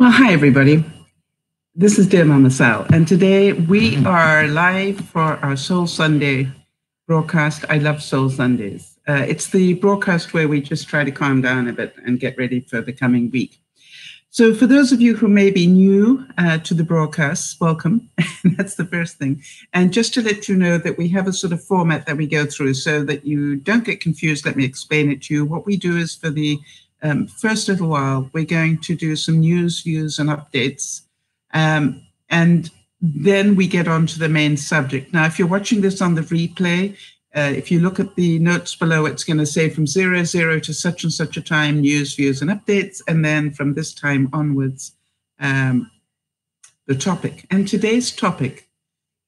Well, hi, everybody. This is DearMamaSal, and today we are live for our Soul Sunday broadcast. I love Soul Sundays. It's the broadcast where we just try to calm down a bit and get ready for the coming week. So for those of you who may be new to the broadcast, welcome. That's the first thing. And just to let you know that we have a sort of format that we go through so that you don't get confused, let me explain it to you. What we do is for the first little while, we're going to do some news, views, and updates. And then we get on to the main subject. Now, if you're watching this on the replay, if you look at the notes below, it's going to say from 00 to such and such a time, news, views, and updates. And then from this time onwards, the topic. And today's topic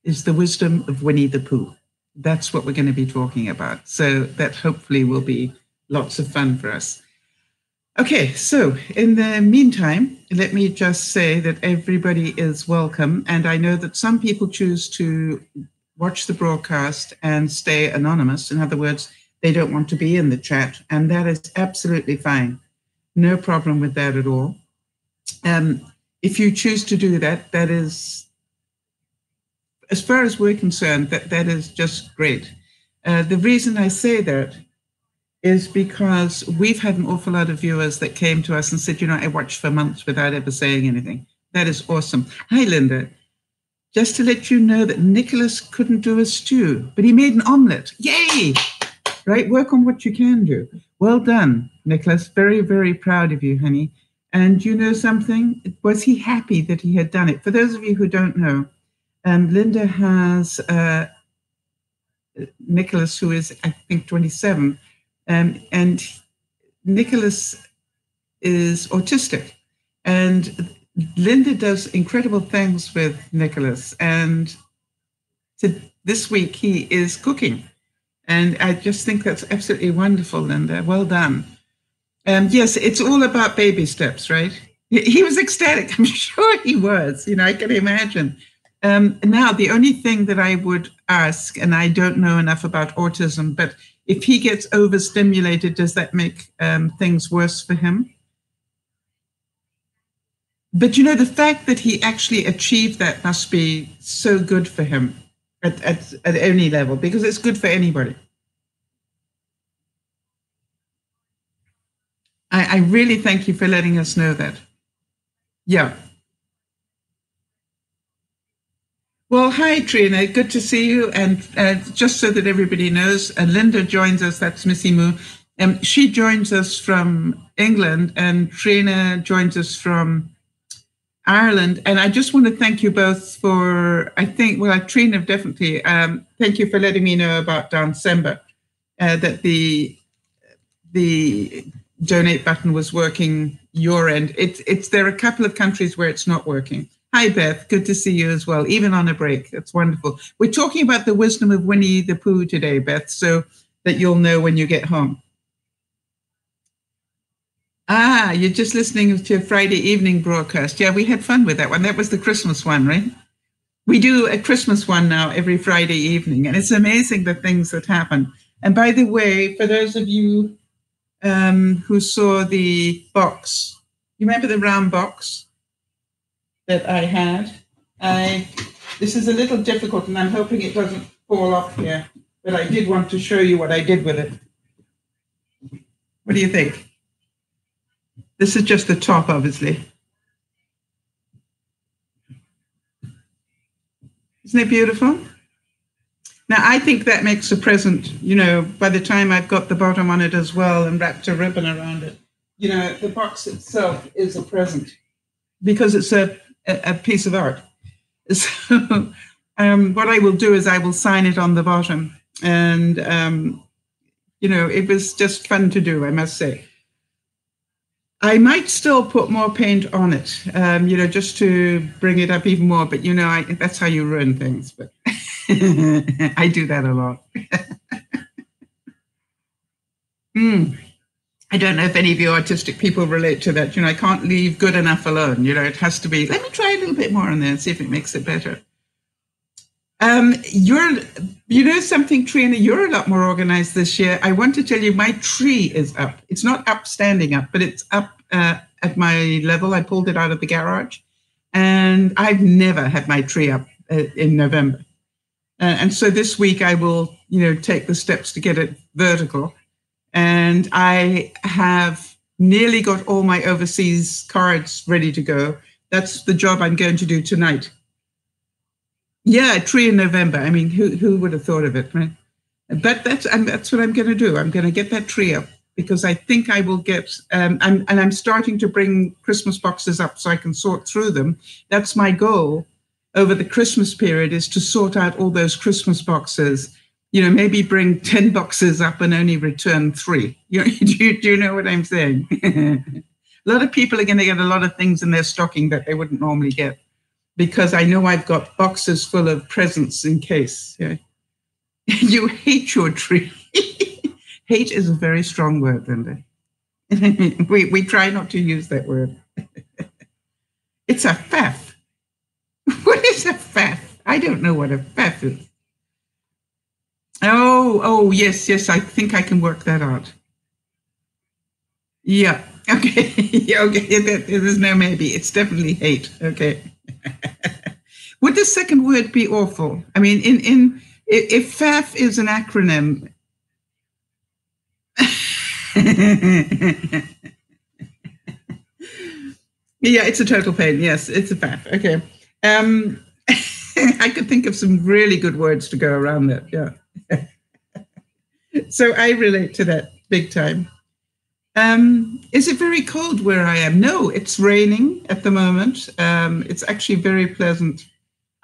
is the wisdom of Winnie the Pooh. That's what we're going to be talking about. So that hopefully will be lots of fun for us. Okay, so in the meantime, let me just say that everybody is welcome. And I know that some people choose to watch the broadcast and stay anonymous. In other words, they don't want to be in the chat. And that is absolutely fine. No problem with that at all. If you choose to do that, that is, as far as we're concerned, that is just great. The reason I say that is because we've had an awful lot of viewers that came to us and said, you know, I watched for months without ever saying anything. That is awesome. Hi, Linda. Just to let you know that Nicholas couldn't do a stew, but he made an omelette. Yay! Right? Work on what you can do. Well done, Nicholas. Very, very proud of you, honey. And you know something? Was he happy that he had done it? For those of you who don't know, Linda has Nicholas, who is, I think, 27, and Nicholas is autistic, and Linda does incredible things with Nicholas. And this week he is cooking, and I just think that's absolutely wonderful, Linda. Well done. Yes, it's all about baby steps, right? He was ecstatic. I'm sure he was. You know, I can imagine. Now, the only thing that I would ask, and I don't know enough about autism, but if he gets overstimulated, does that make things worse for him? But, you know, the fact that he actually achieved that must be so good for him at any level, because it's good for anybody. I really thank you for letting us know that. Yeah. Well, hi, Trina. Good to see you. And just so that everybody knows, Linda joins us. That's Missy Moo. She joins us from England, and Trina joins us from Ireland. And I just want to thank you both for, I think, well, Trina, definitely. Thank you for letting me know about December, that the donate button was working your end. There are a couple of countries where it's not working. Hi, Beth. Good to see you as well, even on a break. That's wonderful. We're talking about the wisdom of Winnie the Pooh today, Beth, so that you'll know when you get home. Ah, you're just listening to a Friday evening broadcast. Yeah, we had fun with that one. That was the Christmas one, right? We do a Christmas one now every Friday evening, and it's amazing the things that happen. And by the way, for those of you who saw the box, you remember the round box that I had? This is a little difficult, and I'm hoping it doesn't fall off here, but I did want to show you what I did with it. What do you think? This is just the top, obviously. Isn't it beautiful? Now, I think that makes a present, you know, by the time I've got the bottom on it as well and wrapped a ribbon around it. You know, the box itself is a present because it's a piece of art. So what I will do is I will sign it on the bottom. And, you know, it was just fun to do, I must say. I might still put more paint on it, you know, just to bring it up even more. But, you know, that's how you ruin things. But I do that a lot. I don't know if any of you autistic people relate to that. You know, I can't leave good enough alone. You know, it has to be, let me try a little bit more on there and see if it makes it better. You know something, Trina, you're a lot more organized this year. I want to tell you my tree is up. It's not up standing up, but it's up at my level. I pulled it out of the garage, and I've never had my tree up in November. And so this week I will, take the steps to get it vertical. And I have nearly got all my overseas cards ready to go. That's the job I'm going to do tonight. Yeah, a tree in November. I mean, who would have thought of it, right? But that's what I'm going to do. I'm going to get that tree up because I think I will get, I'm starting to bring Christmas boxes up so I can sort through them. That's my goal over the Christmas period, is to sort out all those Christmas boxes. Maybe bring 10 boxes up and only return 3. Do you know what I'm saying? A lot of people are going to get a lot of things in their stocking that they wouldn't normally get, because I know I've got boxes full of presents in case. Yeah. You hate your tree. Hate is a very strong word, Linda. We try not to use that word. It's a faff. What is a faff? I don't know what a faff is. Oh, yes, I think I can work that out. Yeah, okay. Okay, there's no maybe. It's definitely hate. Okay. Would the second word be awful? I mean, if FAF is an acronym. Yeah, it's a total pain. Yes, it's a FAF. Okay. I could think of some really good words to go around that. Yeah. So I relate to that big time. Is it very cold where I am? No, it's raining at the moment. It's actually very pleasant.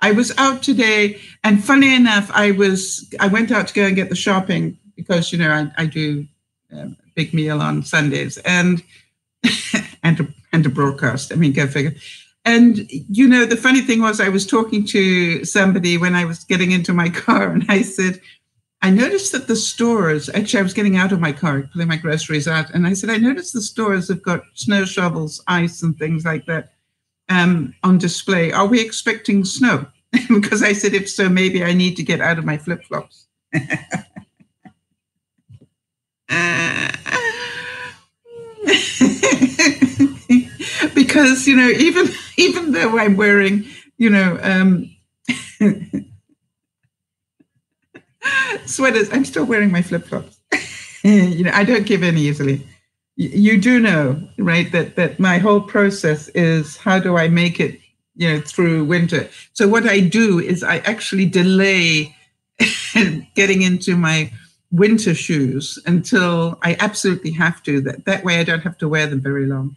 I was out today, and funny enough, I went out to go and get the shopping because, I do a big meal on Sundays and and a broadcast. I mean, go figure. And, the funny thing was, I was talking to somebody when I was getting into my car, and I said, I noticed that the stores, actually I was getting out of my car, pulling my groceries out, and I said, I noticed the stores have got snow shovels, ice and things like that on display. Are we expecting snow? Because I said, if so, maybe I need to get out of my flip-flops. Because, even though I'm wearing, sweaters, I'm still wearing my flip-flops. I don't give in easily. You do know, right, that my whole process is how do I make it, through winter. So what I do is I actually delay getting into my winter shoes until I absolutely have to. That way I don't have to wear them very long.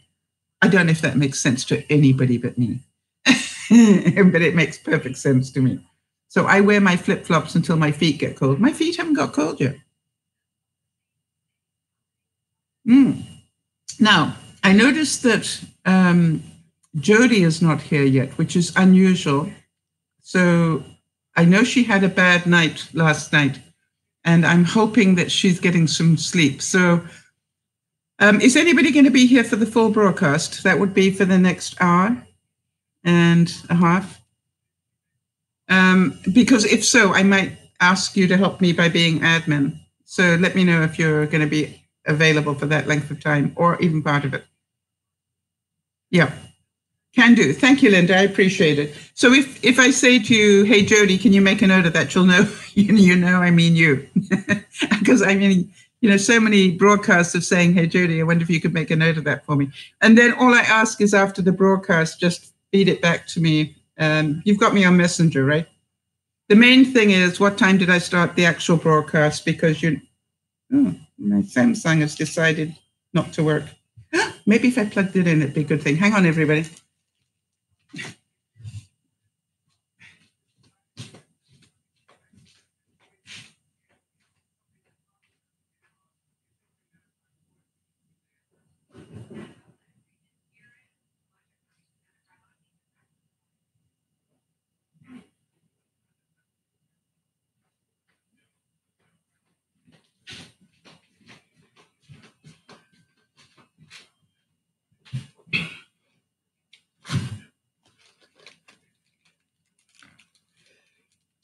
I don't know if that makes sense to anybody but me, but it makes perfect sense to me. So I wear my flip-flops until my feet get cold. My feet haven't got cold yet. Now, I noticed that Jody is not here yet, which is unusual. So I know she had a bad night last night, and I'm hoping that she's getting some sleep. So is anybody going to be here for the full broadcast? That would be for the next hour and a half. Because if so, I might ask you to help me by being admin. So let me know if you're going to be available for that length of time or even part of it. Yeah, can do. Thank you, Linda. I appreciate it. So if I say to you, hey, Jody, can you make a note of that? You'll know, I mean you. Because I mean, so many broadcasts of saying, hey, Jody, I wonder if you could make a note of that for me. And then all I ask is after the broadcast, just feed it back to me. You've got me on Messenger, right? The main thing is, what time did I start the actual broadcast? Because my Samsung has decided not to work. Maybe if I plugged it in, it'd be a good thing. Hang on, everybody.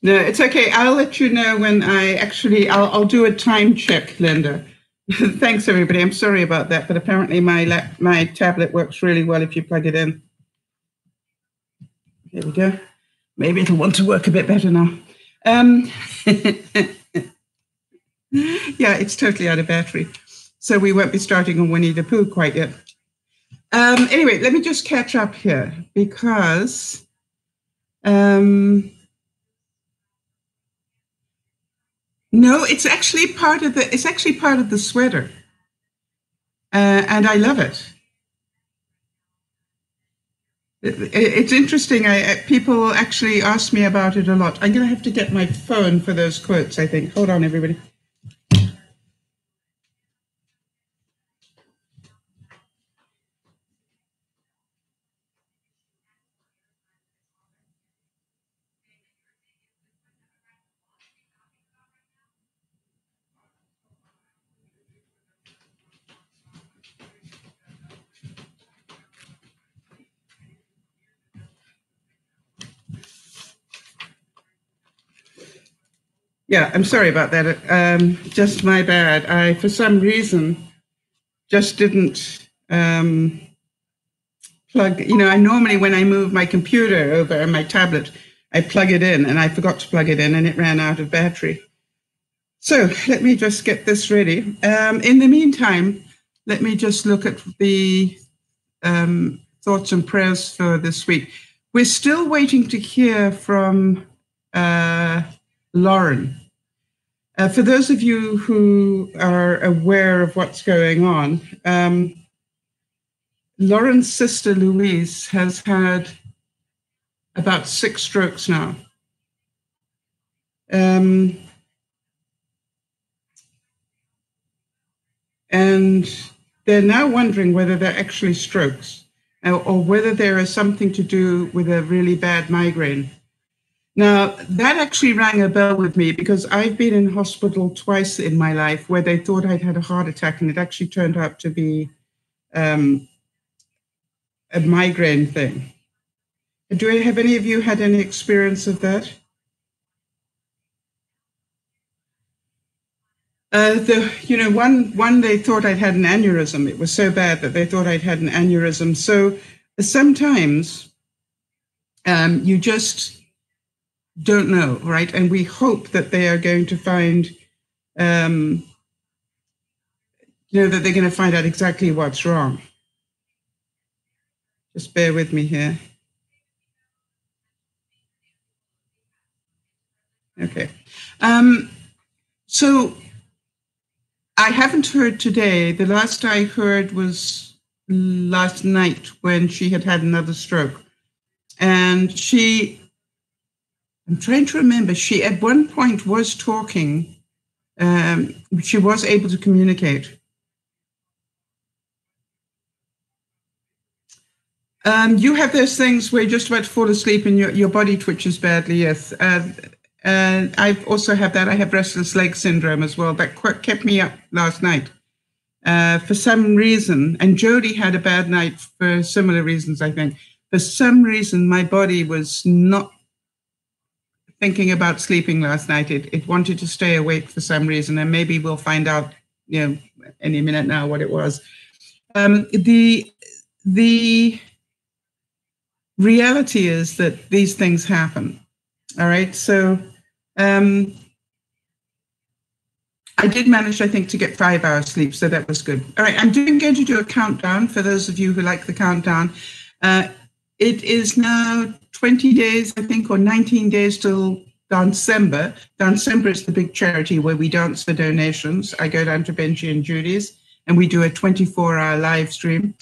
No, it's okay. I'll let you know when I'll do a time check, Linda. Thanks, everybody. I'm sorry about that, but apparently my tablet works really well if you plug it in. There we go. Maybe it'll want to work a bit better now. Yeah, it's totally out of battery. So we won't be starting on Winnie the Pooh quite yet. Anyway, let me just catch up here because no, it's actually part of the sweater. And I love it. It's interesting. People actually ask me about it a lot. I'm going to have to get my phone for those quotes, I think. Hold on, everybody. Yeah, I'm sorry about that. Just my bad. I, for some reason, just didn't plug. I normally, when I move my computer over and my tablet, I plug it in, and I forgot to plug it in, and it ran out of battery. So let me just get this ready. In the meantime, let me just look at the thoughts and prayers for this week. We're still waiting to hear from Lauren. For those of you who are aware of what's going on, Lauren's sister Louise has had about 6 strokes now. And they're now wondering whether they're actually strokes or whether there is something to do with a really bad migraine. Now, that actually rang a bell with me because I've been in hospital twice in my life where they thought I'd had a heart attack, and it actually turned out to be a migraine thing. Have any of you had any experience of that? One they thought I'd had an aneurysm. It was so bad that they thought I'd had an aneurysm. So sometimes you just don't know, right? And we hope that they are going to find, that they're going to find out exactly what's wrong. Just bear with me here. Okay. So I haven't heard today. The last I heard was last night when she had another stroke. And I'm trying to remember, she at one point was talking, she was able to communicate. You have those things where you're just about to fall asleep and your body twitches badly, yes. And I also have that. I have restless leg syndrome as well. That kept me up last night for some reason. And Jody had a bad night for similar reasons, I think. For some reason, my body was not thinking about sleeping last night. It wanted to stay awake for some reason, and maybe we'll find out, any minute now what it was. The reality is that these things happen. All right, so I did manage, I think, to get 5 hours sleep, so that was good. All right, I'm going to do a countdown for those of you who like the countdown. It is now 20 days, I think, or 19 days till December. December is the big charity where we dance for donations. I go down to Benji and Judy's, and we do a 24-hour live stream.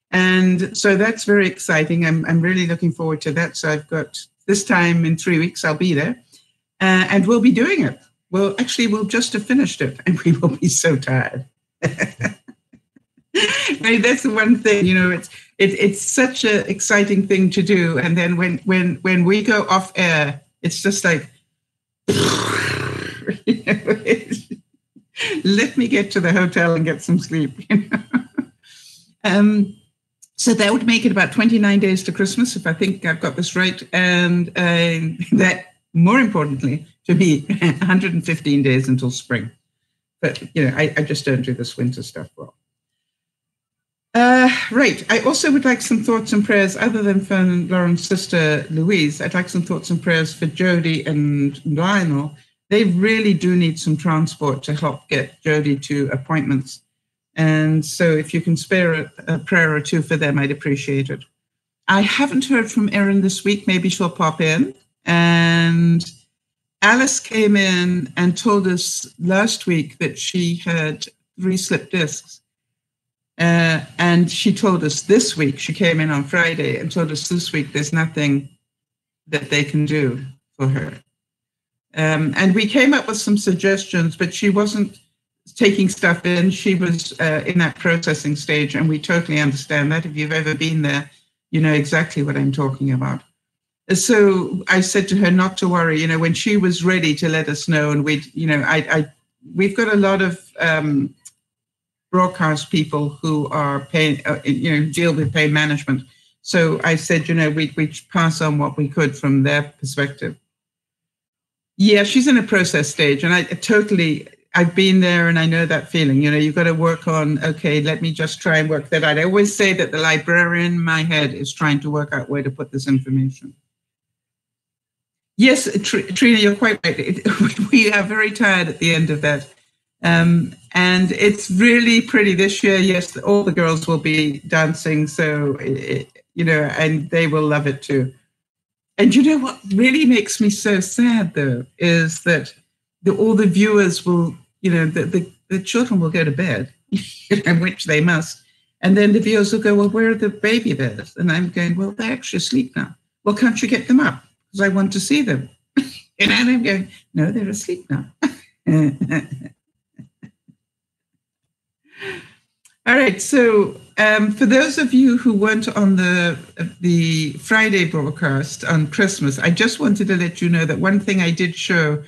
And so that's very exciting. I'm really looking forward to that. So I've got this time in 3 weeks, I'll be there. And we'll be doing it. We'll just have finished it, and we will be so tired. Right, that's the one thing, it's such an exciting thing to do. And then when we go off air, it's just like, let me get to the hotel and get some sleep. So that would make it about 29 days to Christmas, if I think I've got this right. And that, more importantly, to me, 115 days until spring. But, I just don't do this winter stuff well. Right. I also would like some thoughts and prayers, other than for Lauren's sister, Louise. I'd like some thoughts and prayers for Jody and Lionel. They really do need some transport to help get Jody to appointments. And so if you can spare a prayer or two for them, I'd appreciate it. I haven't heard from Erin this week. Maybe she'll pop in. And Alice came in and told us last week that she had 3 slipped discs. And she told us this week, she came in on Friday and told us this week there's nothing that they can do for her. And we came up with some suggestions, but she wasn't taking stuff in. She was in that processing stage, and we totally understand that. If you've ever been there, you know exactly what I'm talking about. So I said to her not to worry, when she was ready to let us know, and we've got a lot of broadcast people who are paying, deal with pain management. So I said, we'd pass on what we could from their perspective. Yeah, she's in a process stage, and I've been there, and I know that feeling. You've got to work on, okay, let me just try and work that out. I always say that the librarian in my head is trying to work out where to put this information. Yes, Trina, you're quite right. We are very tired at the end of that. And it's really pretty this year. Yes, all the girls will be dancing, so, and they will love it too. And what really makes me so sad, though, is that all the viewers will, the children will go to bed, which they must. And then the viewers will go, well, where are the baby bears? And I'm going, well, they're actually asleep now. Well, can't you get them up? Because I want to see them. And I'm going, no, they're asleep now. All right. So for those of you who weren't on the Friday broadcast on Christmas, I just wanted to let you know that one thing I did show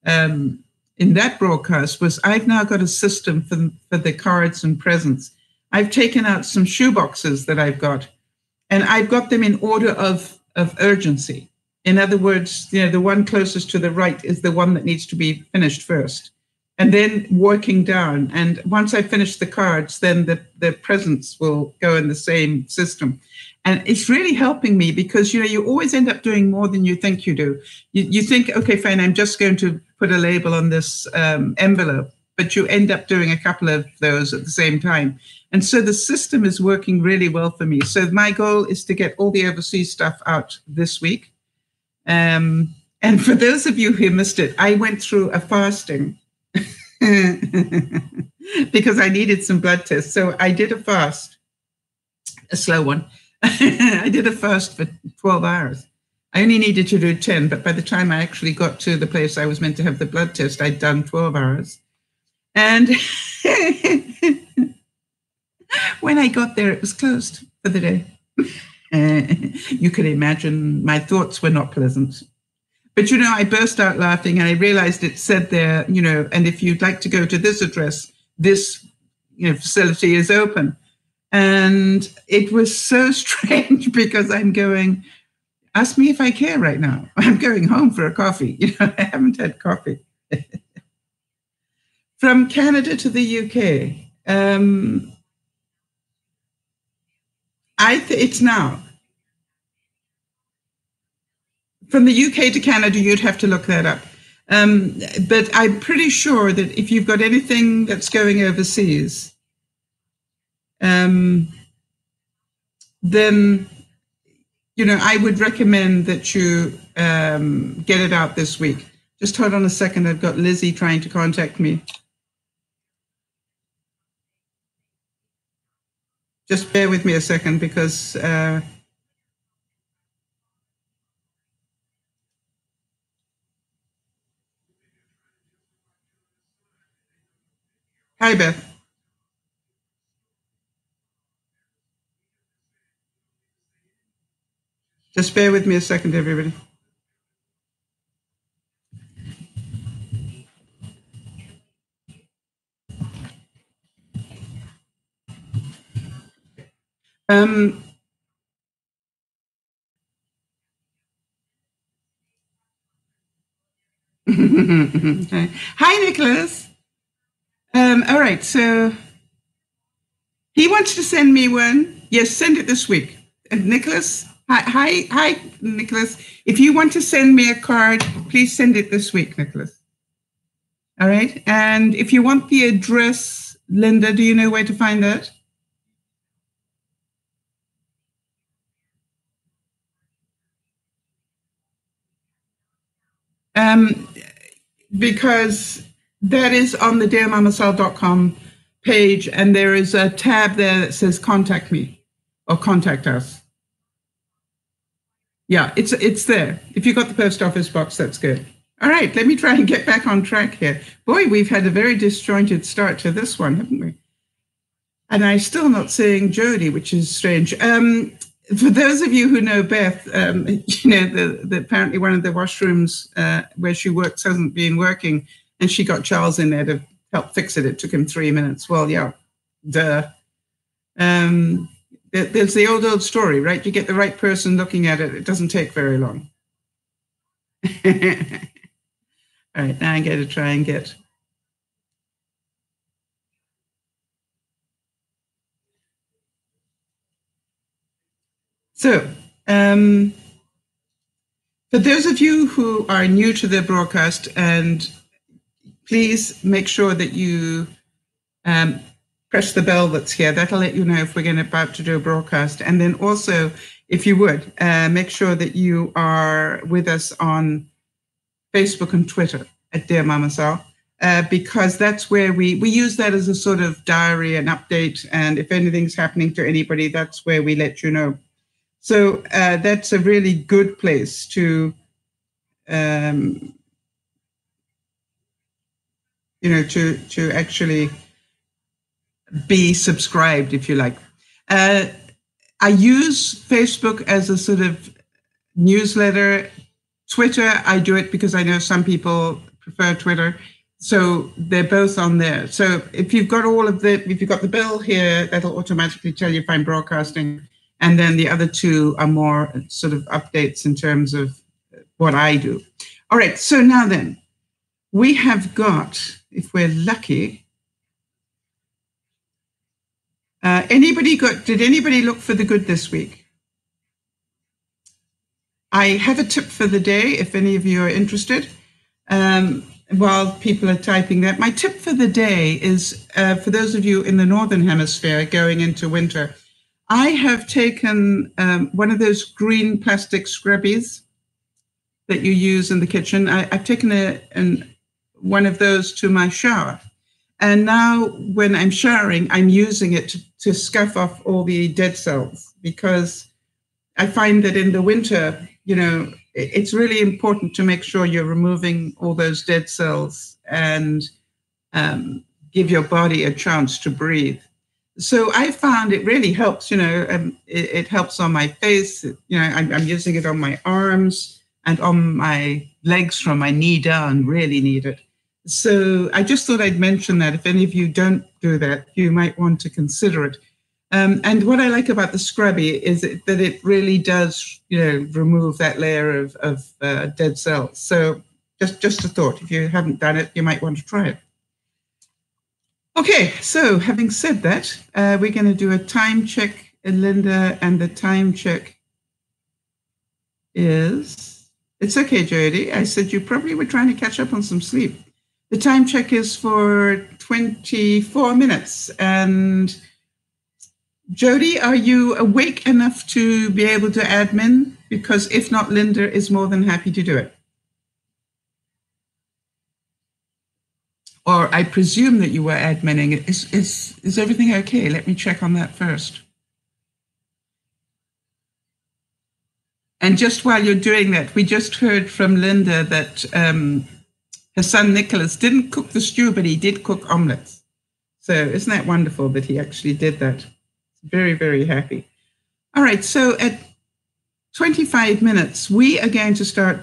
in that broadcast was I've now got a system for the cards and presents. I've taken out some shoe boxes that I've got, and I've got them in order of urgency. In other words, the one closest to the right is the one that needs to be finished first. And then working down. And once I finish the cards, then the presents will go in the same system. And it's really helping me because, you always end up doing more than you think you do. You think, okay, fine, I'm just going to put a label on this envelope, but you end up doing a couple of those at the same time. And so the system is working really well for me. So my goal is to get all the overseas stuff out this week. And for those of you who missed it, I went through a fasting because I needed some blood tests. So I did a fast, a slow one. I did a fast for 12 hours. I only needed to do 10, but by the time I actually got to the place I was meant to have the blood test, I'd done 12 hours. And when I got there, it was closed for the day. You can imagine my thoughts were not pleasant. But, I burst out laughing, and I realized it said there, and if you'd like to go to this address, this facility is open. And it was so strange because I'm going, ask me if I care right now. I'm going home for a coffee. I haven't had coffee. From Canada to the UK, it's now. From the UK to Canada, you'd have to look that up. But I'm pretty sure that if you've got anything that's going overseas, then, I would recommend that you get it out this week. Just hold on a second. I've got Lizzie trying to contact me. Just bear with me a second because... Hi, Beth. Just bear with me a second, everybody. Hi, Nicholas. All right, so he wants to send me one. Yes, send it this week. And Nicholas, hi, Nicholas. If you want to send me a card, please send it this week, Nicholas. All right, and if you want the address, Linda, do you know where to find that? Because that is on the DearMamaSal.com page, and there is a tab there that says contact me or contact us. Yeah, it's there. If you got the post office box, that's good. All right, let me try and get back on track here. Boy, we've had a very disjointed start to this one, haven't we? And I'm still not seeing Jody, which is strange. For those of you who know Beth, you know, apparently one of the washrooms where she works hasn't been working, and she got Charles in there to help fix it. It took him 3 minutes. Well, yeah, duh. There's the old story, right? You get the right person looking at it, it doesn't take very long. All right, now I'm going to try and get... So, for those of you who are new to the broadcast, and please make sure that you press the bell that's here. That'll let you know if we're about to do a broadcast. And then also, if you would, make sure that you are with us on Facebook and Twitter at DearMamaSal, because that's where we use that as a sort of diary and update. And if anything's happening to anybody, that's where we let you know. So that's a really good place to, you know, to actually be subscribed, if you like. I use Facebook as a sort of newsletter. Twitter, I do it because I know some people prefer Twitter. So they're both on there. So if you've got if you've got the bell here, that'll automatically tell you if I'm broadcasting. And then the other two are more sort of updates in terms of what I do. All right, so now then, we have got, if we're lucky, did anybody look for the good this week? I have a tip for the day, if any of you are interested. While people are typing that, my tip for the day is for those of you in the Northern Hemisphere going into winter, I have taken one of those green plastic scrubbies that you use in the kitchen. I've taken one of those to my shower. And now when I'm showering, I'm using it to scuff off all the dead cells, because I find that in the winter, you know, it's really important to make sure you're removing all those dead cells and give your body a chance to breathe. So I found it really helps, you know, it helps on my face. You know, I'm using it on my arms and on my legs from my knee down, really need it. So I just thought I'd mention that if any of you don't do that, you might want to consider it. And what I like about the scrubby is that it really does, you know, remove that layer of dead cells. So just a thought. If you haven't done it, you might want to try it. Okay, so having said that, we're going to do a time check, Linda, and the time check is, it's okay, Jody. I said you probably were trying to catch up on some sleep. The time check is for 24 minutes. And Jody, are you awake enough to be able to admin? Because if not, Linda is more than happy to do it. Or I presume that you were adminning it. Is everything okay? Let me check on that first. And just while you're doing that, we just heard from Linda that her son Nicholas didn't cook the stew, but he did cook omelets. So isn't that wonderful that he actually did that? Very, very happy. All right, so at 25 minutes, we are going to start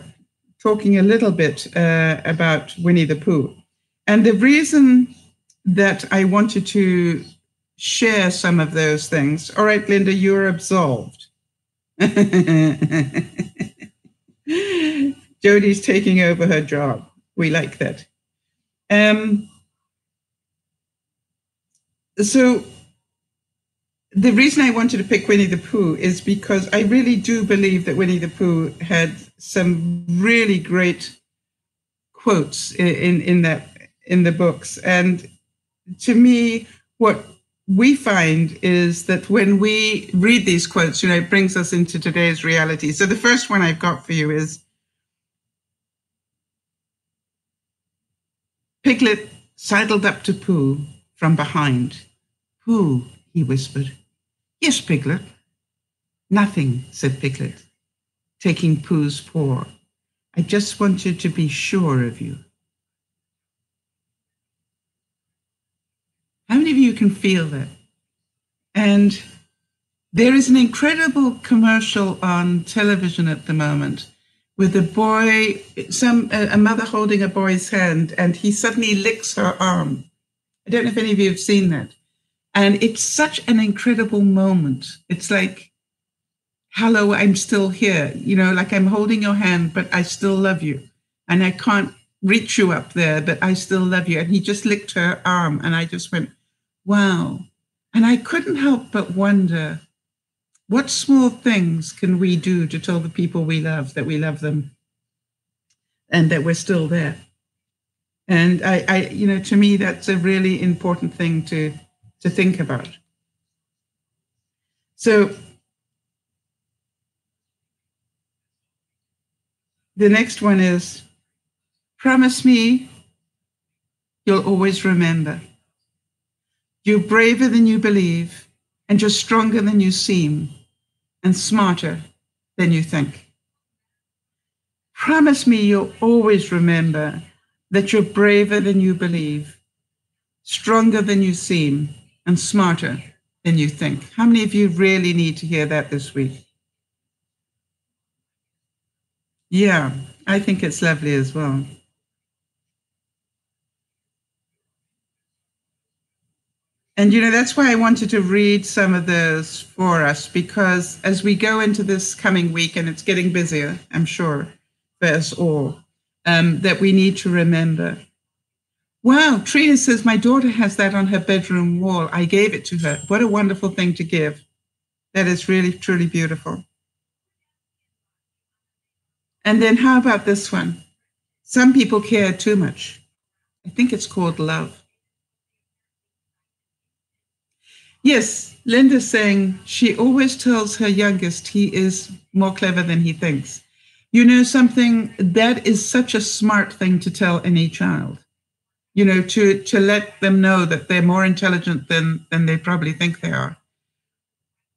talking a little bit about Winnie the Pooh. And the reason that I wanted to share some of those things, all right, Linda, you're absolved. Jodie's taking over her job. We like that. So the reason I wanted to pick Winnie the Pooh is because I really do believe that Winnie the Pooh had some really great quotes in the books. And to me, what we find is that when we read these quotes, it brings us into today's reality. So the first one I've got for you is, Piglet sidled up to Pooh from behind. Pooh, he whispered. Yes, Piglet. Nothing, said Piglet, taking Pooh's paw. I just wanted to be sure of you. How many of you can feel that? And there is an incredible commercial on television at the moment with a boy, a mother holding a boy's hand, and he suddenly licks her arm. I don't know if any of you have seen that. And it's such an incredible moment. It's like, hello, I'm still here. Like I'm holding your hand, but I still love you. And I can't reach you up there, but I still love you. And he just licked her arm. And I just went, wow. And I couldn't help but wonder, what small things can we do to tell the people we love that we love them and that we're still there? And I to me, that's a really important thing to think about. So the next one is, promise me you'll always remember. You're braver than you believe, and you're stronger than you seem, and smarter than you think. Promise me you'll always remember that you're braver than you believe, stronger than you seem, and smarter than you think. How many of you really need to hear that this week? Yeah, I think it's lovely as well. And, that's why I wanted to read some of those for us, because as we go into this coming week, and it's getting busier, I'm sure, for us all, that we need to remember. Wow, Trina says, my daughter has that on her bedroom wall. I gave it to her. What a wonderful thing to give. That is really, truly beautiful. And then how about this one? Some people care too much. I think it's called love. Yes, Linda's saying she always tells her youngest he is more clever than he thinks. Something, that is such a smart thing to tell any child. To let them know that they're more intelligent than they probably think they are.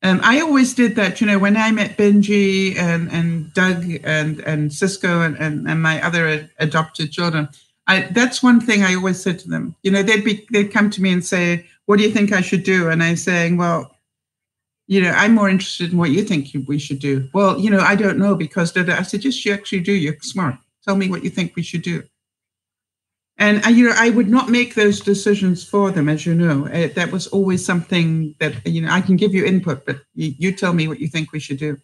I always did that, when I met Benji and Doug and Cisco and my other adopted children. That's one thing I always said to them. They'd come to me and say, what do you think I should do? And I'm saying, well, I'm more interested in what you think we should do. Well, I don't know, because I said, yes, you actually do. You're smart. Tell me what you think we should do. And, I would not make those decisions for them, as you know. That was always something that, I can give you input, but you tell me what you think we should do.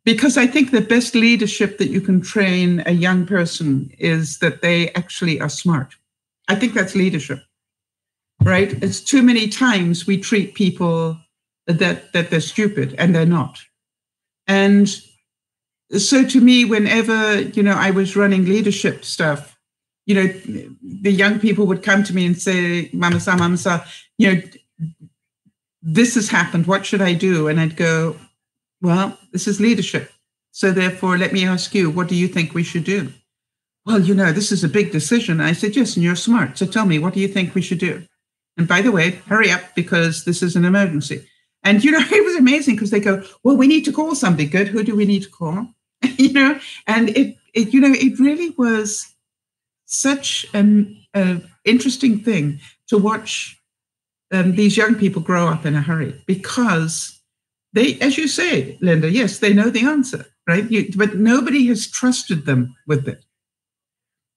Because I think the best leadership that you can train a young person is that they actually are smart. I think that's leadership, right? It's too many times we treat people that they're stupid, and they're not. And so to me, whenever, I was running leadership stuff, the young people would come to me and say, MamaSal, this has happened. What should I do? And I'd go, well, this is leadership. So therefore, let me ask you, what do you think we should do? Well, this is a big decision. I said, yes, and you're smart. So tell me, what do you think we should do? And by the way, hurry up, because this is an emergency. And, it was amazing, because they go, well, we need to call somebody. Good. Who do we need to call? And it really was such an interesting thing to watch these young people grow up in a hurry, because they, as you say, Linda, yes, they know the answer, right? But nobody has trusted them with it.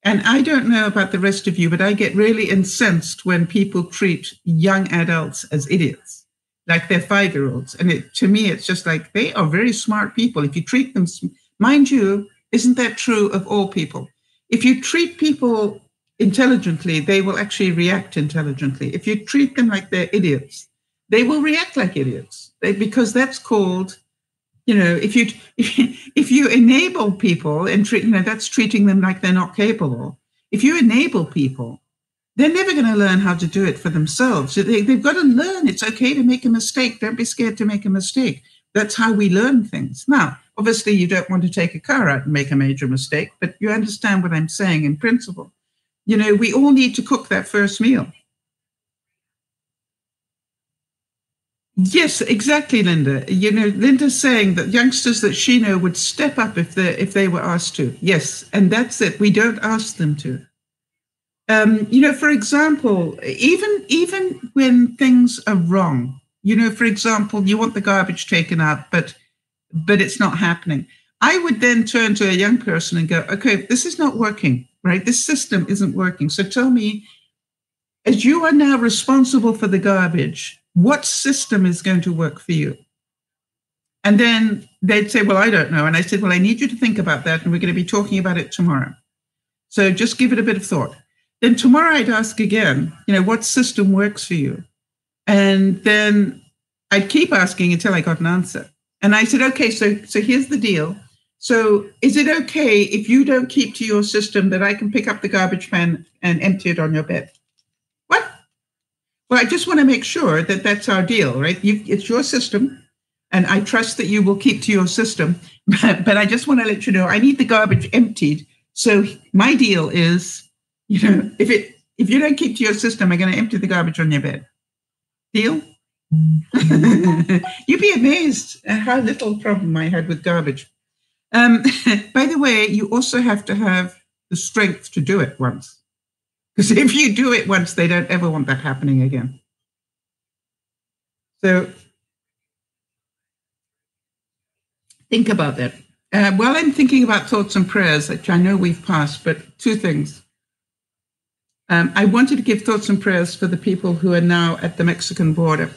And I don't know about the rest of you, but I get really incensed when people treat young adults as idiots, like they're 5-year-olds. And to me, it's just like, they are very smart people. If you treat them, mind you, isn't that true of all people? If you treat people intelligently, they will actually react intelligently. If you treat them like they're idiots, they will react like idiots, because that's called, if you enable people and treat, that's treating them like they're not capable. If you enable people, they're never going to learn how to do it for themselves. So they've got to learn it's okay to make a mistake. Don't be scared to make a mistake. That's how we learn things. Now, obviously, you don't want to take a car out and make a major mistake, but you understand what I'm saying in principle. We all need to cook that first meal. Yes, exactly, Linda. Linda's saying that youngsters that she knows would step up if they were asked to. Yes, and that's it. We don't ask them to. For example, even when things are wrong, for example, you want the garbage taken out, but it's not happening. I would then turn to a young person and go, okay, this is not working, right? This system isn't working. So tell me, as you are now responsible for the garbage, what system is going to work for you? And then they'd say, well, I don't know. And I said, well, I need you to think about that. And we're going to be talking about it tomorrow. So just give it a bit of thought. Then tomorrow I'd ask again, what system works for you? And then I'd keep asking until I got an answer. And I said, okay, so here's the deal. So is it okay if you don't keep to your system that I can pick up the garbage can and empty it on your bed? What? Well, I just want to make sure that that's our deal, right? It's your system, and I trust that you will keep to your system. But I just want to let you know, I need the garbage emptied. So my deal is, if you don't keep to your system, I'm going to empty the garbage on your bed. Deal? You'd be amazed at how little problem I had with garbage. By the way, you also have to have the strength to do it once. Because if you do it once, they don't ever want that happening again. So think about that. While I'm thinking about thoughts and prayers, which I know we've passed, but two things. I wanted to give thoughts and prayers for the people who are now at the Mexican border.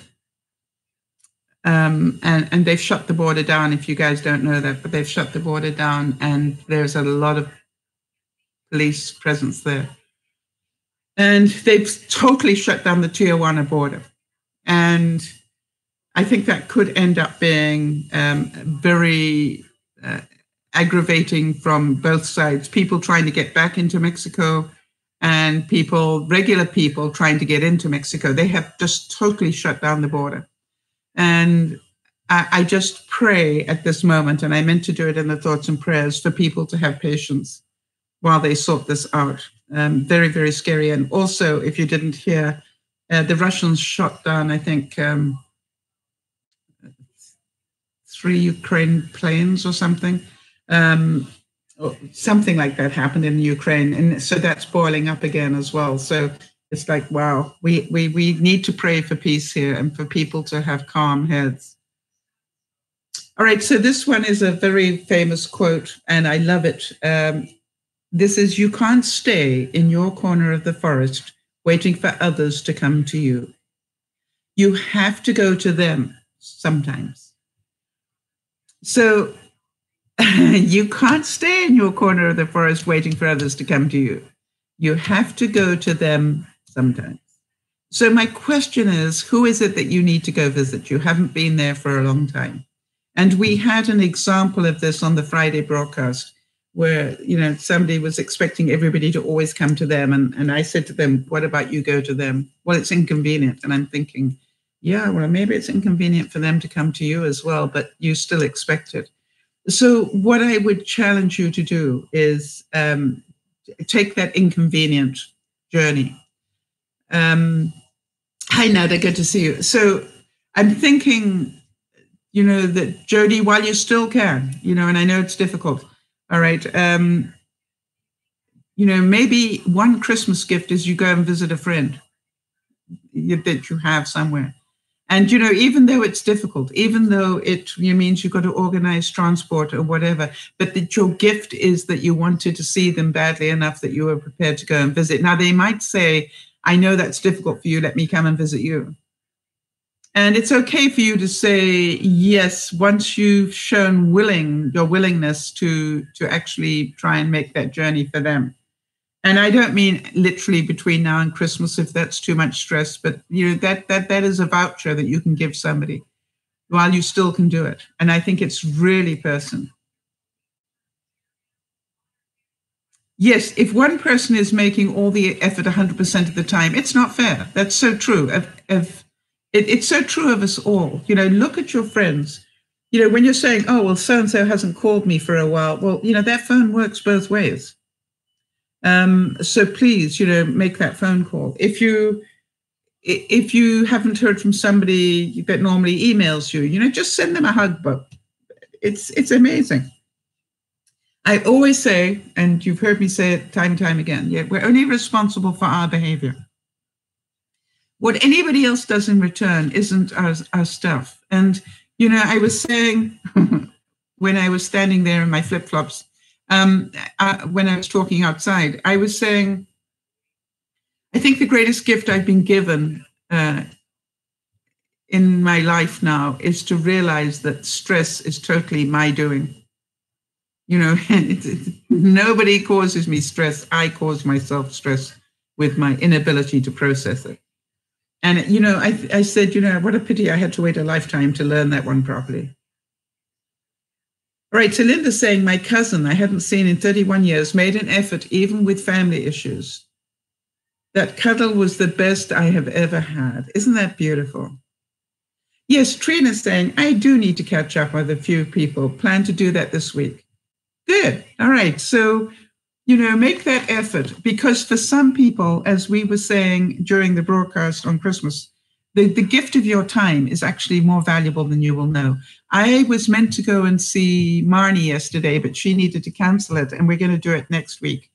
And they've shut the border down, if you guys don't know that, but they've shut the border down and there's a lot of police presence there. And they've totally shut down the Tijuana border. And I think that could end up being very aggravating from both sides. People trying to get back into Mexico and regular people trying to get into Mexico. They have just totally shut down the border. And I just pray at this moment, and I meant to do it in the thoughts and prayers, for people to have patience while they sort this out. Very, very scary. And also, if you didn't hear, the Russians shot down, I think, 3 Ukraine planes or something. Something like that happened in Ukraine. And so that's boiling up again as well. So it's like, wow, we need to pray for peace here and for people to have calm heads. All right, so this one is a very famous quote, and I love it. This is, you can't stay in your corner of the forest waiting for others to come to you. You have to go to them sometimes. So you can't stay in your corner of the forest waiting for others to come to you. You have to go to them sometimes. So my question is, who is it that you need to go visit? You haven't been there for a long time. And we had an example of this on the Friday broadcast where, somebody was expecting everybody to always come to them. And I said to them, what about you go to them? Well, it's inconvenient. And I'm thinking, yeah, well, maybe it's inconvenient for them to come to you as well, but you still expect it. So what I would challenge you to do is take that inconvenient journey. Hi, Nada, good to see you. So I'm thinking, that Jody, while you still can, and I know it's difficult, all right, maybe one Christmas gift is you go and visit a friend that you have somewhere. And, even though it's difficult, even though it means you've got to organize transport or whatever, but that your gift is that you wanted to see them badly enough that you were prepared to go and visit. Now, they might say, I know that's difficult for you. Let me come and visit you. And it's okay for you to say yes once you've shown your willingness to actually try and make that journey for them. And I don't mean literally between now and Christmas, if that's too much stress, but that is a voucher that you can give somebody while you still can do it. And I think it's really personal. Yes, if one person is making all the effort 100% of the time, it's not fair. That's so true. It's so true of us all. Look at your friends. When you're saying, oh, well, so-and-so hasn't called me for a while. Well, that phone works both ways. So please, make that phone call. If you haven't heard from somebody that normally emails you, just send them a hug. But it's amazing. I always say, and you've heard me say it time and time again, we're only responsible for our behavior. What anybody else does in return isn't our stuff. And, I was saying when I was standing there in my flip-flops, when I was talking outside, I was saying, I think the greatest gift I've been given in my life now is to realize that stress is totally my doing. Nobody causes me stress. I cause myself stress with my inability to process it. And, I said, what a pity I had to wait a lifetime to learn that one properly. All right, so Linda's saying, my cousin I hadn't seen in 31 years made an effort even with family issues. That cuddle was the best I have ever had. Isn't that beautiful? Yes, Trina's saying, I do need to catch up with a few people. Plan to do that this week. Good. All right. So, make that effort, because for some people, as we were saying during the broadcast on Christmas, the gift of your time is actually more valuable than you will know. I was meant to go and see Marnie yesterday, but she needed to cancel it, and we're going to do it next week.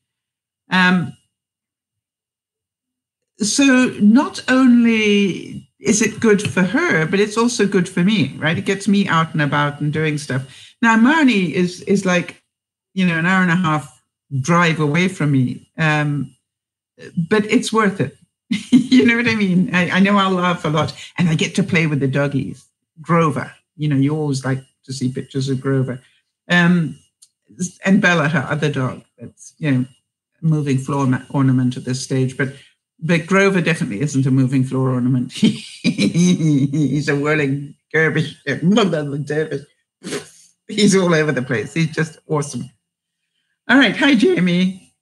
So not only is it good for her, but it's also good for me, right? It gets me out and about and doing stuff. Now, Marnie is like, an hour and a half drive away from me, but it's worth it. You know what I mean? I know I'll laugh a lot, and I get to play with the doggies. Grover, you always like to see pictures of Grover, and Bella, her other dog. That's a moving floor ornament at this stage, but Grover definitely isn't a moving floor ornament. He's a whirling dervish. He's all over the place. He's just awesome. All right. Hi, Jamie.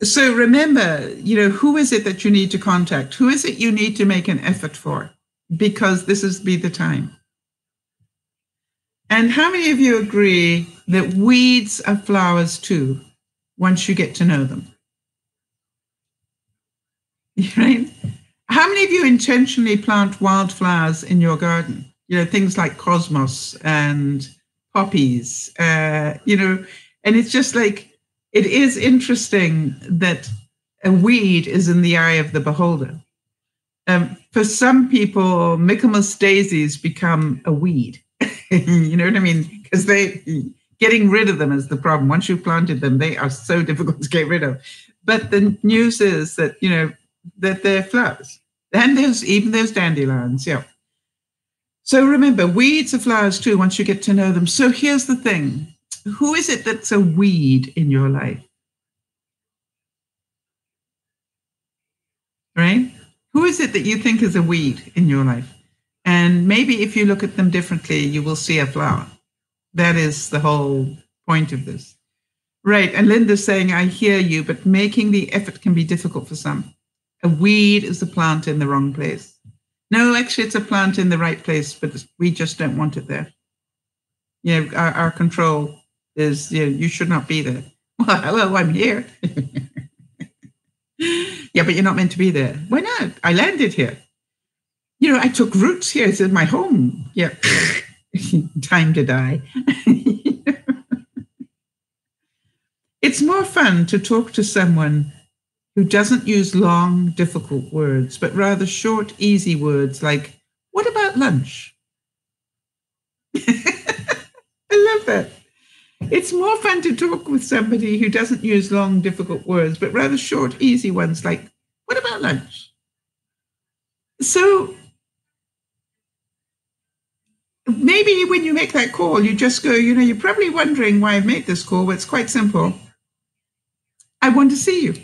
So remember, who is it that you need to contact? Who is it you need to make an effort for? Because this is the time. And how many of you agree that weeds are flowers too, once you get to know them? Right? How many of you intentionally plant wildflowers in your garden? Things like cosmos and poppies, and it's just like, it is interesting that a weed is in the eye of the beholder. For some people, Michaelmas daisies become a weed. You know what I mean? Because getting rid of them is the problem. Once you've planted them, they are so difficult to get rid of. But the news is that, that they're flowers. And there's dandelions, yeah. So remember, weeds are flowers too, once you get to know them. So here's the thing. Who is it that's a weed in your life? Right? Who is it that you think is a weed in your life? And maybe if you look at them differently, you will see a flower. That is the whole point of this. Right. And Linda's saying, I hear you, but making the effort can be difficult for some. A weed is a plant in the wrong place. No, actually, it's a plant in the right place, but we just don't want it there. Our control is, you should not be there. Well, hello, I'm here. Yeah, but you're not meant to be there. Why not? I landed here. I took roots here. This is my home. Yeah. Time to die. It's more fun to talk to someone who doesn't use long, difficult words, but rather short, easy words like, what about lunch? I love that. It's more fun to talk with somebody who doesn't use long, difficult words, but rather short, easy ones like, what about lunch? So maybe when you make that call, you just go, you're probably wondering why I've made this call, but it's quite simple. I want to see you.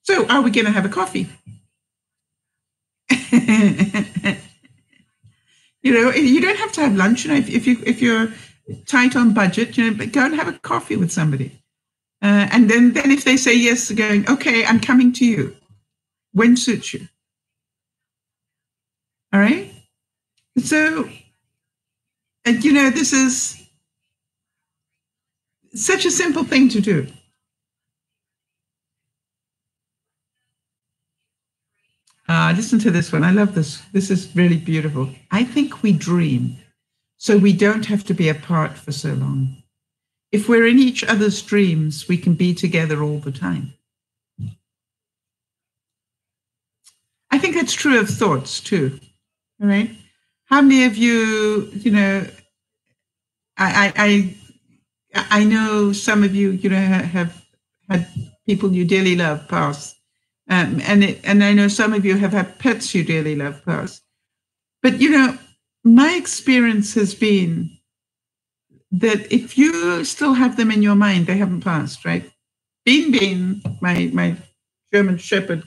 So are we going to have a coffee? You don't have to have lunch. If you're tight on budget, but go and have a coffee with somebody. And then if they say yes, going, okay, I'm coming to you. When suits you. All right. So, this is such a simple thing to do. Listen to this one. I love this. This is really beautiful. I think we dream so we don't have to be apart for so long. If we're in each other's dreams, we can be together all the time. I think that's true of thoughts too. All right. How many of you, I know some of you, have had people you dearly love pass. And I know some of you have had pets you dearly love pass. But, my experience has been that if you still have them in your mind, they haven't passed, right? Bean, my German Shepherd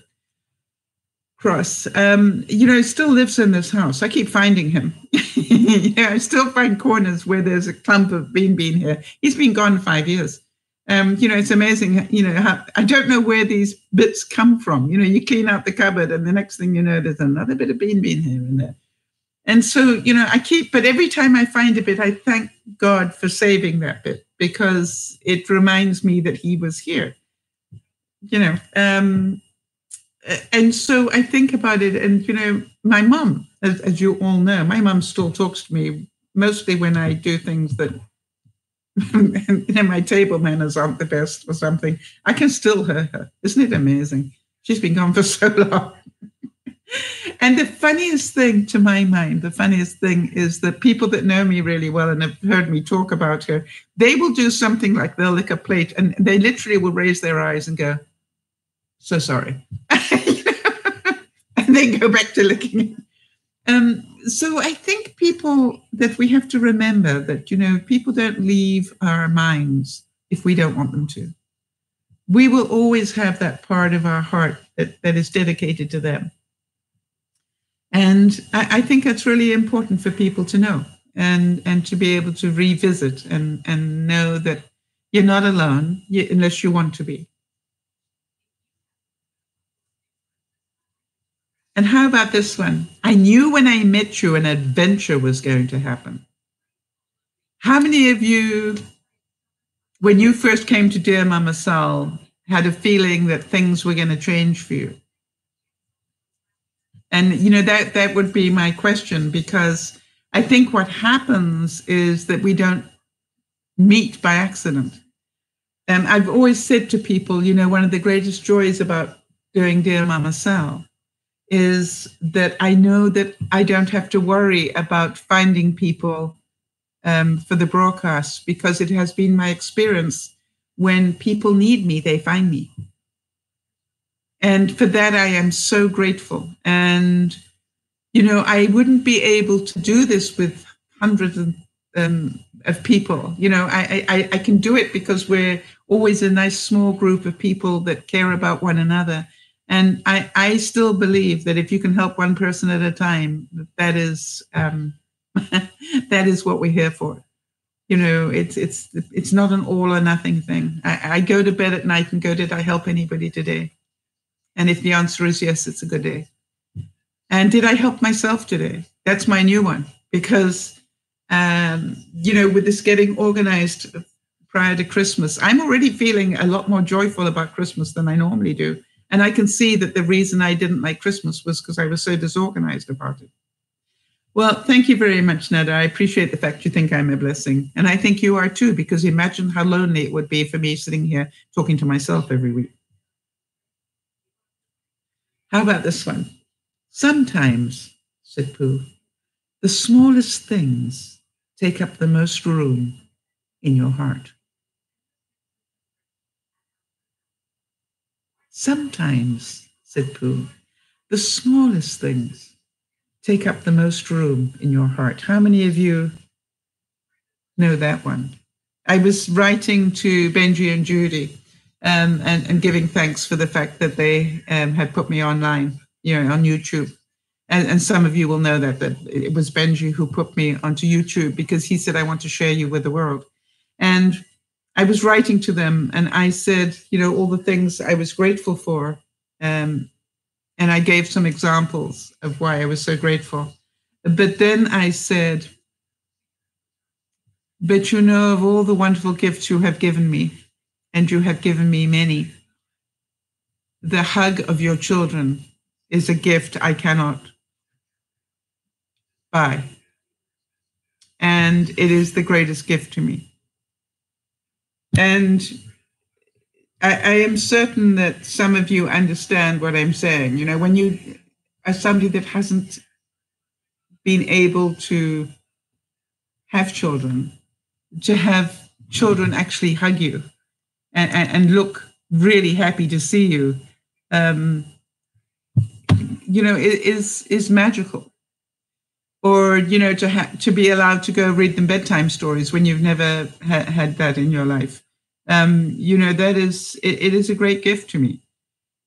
cross, still lives in this house. I keep finding him. I still find corners where there's a clump of Bean here. He's been gone 5 years. It's amazing, I don't know where these bits come from. You clean out the cupboard and the next thing you know, there's another bit of Bean here and there. And so, but every time I find a bit, I thank God for saving that bit because it reminds me that he was here, and so I think about it and, my mom, as you all know, my mom still talks to me mostly when I do things that, my table manners aren't the best or something. I can still hear her. Isn't it amazing? She's been gone for so long. And the funniest thing to my mind, is that people that know me really well and have heard me talk about her, they will do something like they'll lick a plate and they literally will raise their eyes and go, so sorry. And then go back to licking. So I think that we have to remember that, people don't leave our minds if we don't want them to. We will always have that part of our heart that is dedicated to them. And I think that's really important for people to know and to be able to revisit and know that you're not alone unless you want to be. And how about this one? I knew when I met you an adventure was going to happen. How many of you, when you first came to DearMamaSal, had a feeling that things were going to change for you? And, that would be my question, because I think what happens is that we don't meet by accident. And I've always said to people, one of the greatest joys about doing DearMamaSal is that I know that I don't have to worry about finding people for the broadcast, because it has been my experience when people need me, they find me. And for that, I am so grateful. And, I wouldn't be able to do this with hundreds of people. I can do it because we're always a nice small group of people that care about one another. And I still believe that if you can help one person at a time, that is that is what we're here for. It's not an all or nothing thing. I go to bed at night and go, did I help anybody today? And if the answer is yes, it's a good day. And did I help myself today? That's my new one, because with this getting organized prior to Christmas, I'm already feeling a lot more joyful about Christmas than I normally do. And I can see that the reason I didn't like Christmas was because I was so disorganized about it. Well, thank you very much, Nada. I appreciate the fact you think I'm a blessing. And I think you are too, because imagine how lonely it would be for me sitting here talking to myself every week. How about this one? Sometimes, said Pooh, the smallest things take up the most room in your heart. Sometimes, said Pooh, the smallest things take up the most room in your heart. How many of you know that one? I was writing to Benji and Judy, and giving thanks for the fact that they had put me online, on YouTube. And some of you will know that it was Benji who put me onto YouTube because he said, I want to share you with the world. And I was writing to them and I said, all the things I was grateful for. And I gave some examples of why I was so grateful. But then I said, but of all the wonderful gifts you have given me, and you have given me many, the hug of your children is a gift I cannot buy. And it is the greatest gift to me. And I am certain that some of you understand what I'm saying. When you are somebody that hasn't been able to have children, to have children actually hug you and look really happy to see you, is magical. Or, to be allowed to go read them bedtime stories when you've never had that in your life. It is a great gift to me.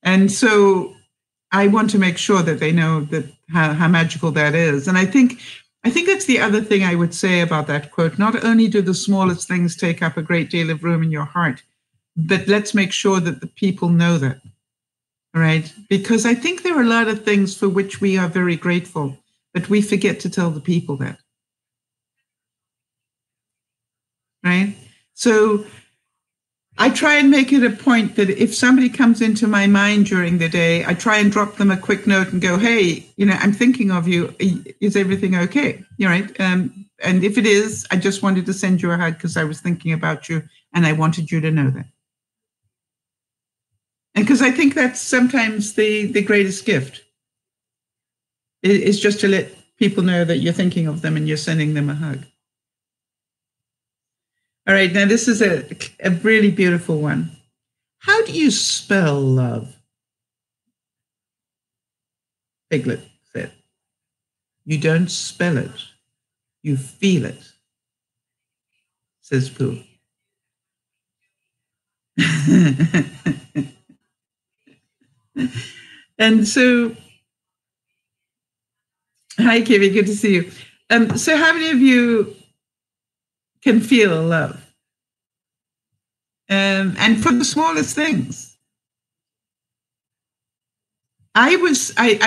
And so I want to make sure that they know that how magical that is. And I think that's the other thing I would say about that quote. Not only do the smallest things take up a great deal of room in your heart, but let's make sure that the people know that, right? Because I think there are a lot of things for which we are very grateful, but we forget to tell the people that, right? So I try and make it a point that if somebody comes into my mind during the day, I try and drop them a quick note and go, hey, I'm thinking of you. Is everything okay? Right? And if it is, I just wanted to send you a hug because I was thinking about you and I wanted you to know that. And because I think that's sometimes the greatest gift is just to let people know that you're thinking of them and you're sending them a hug. All right, now this is a really beautiful one. How do you spell love? Piglet said, you don't spell it, you feel it, says Pooh. And so, hi, Kiwi, good to see you. So how many of you can feel love? And for the smallest things. I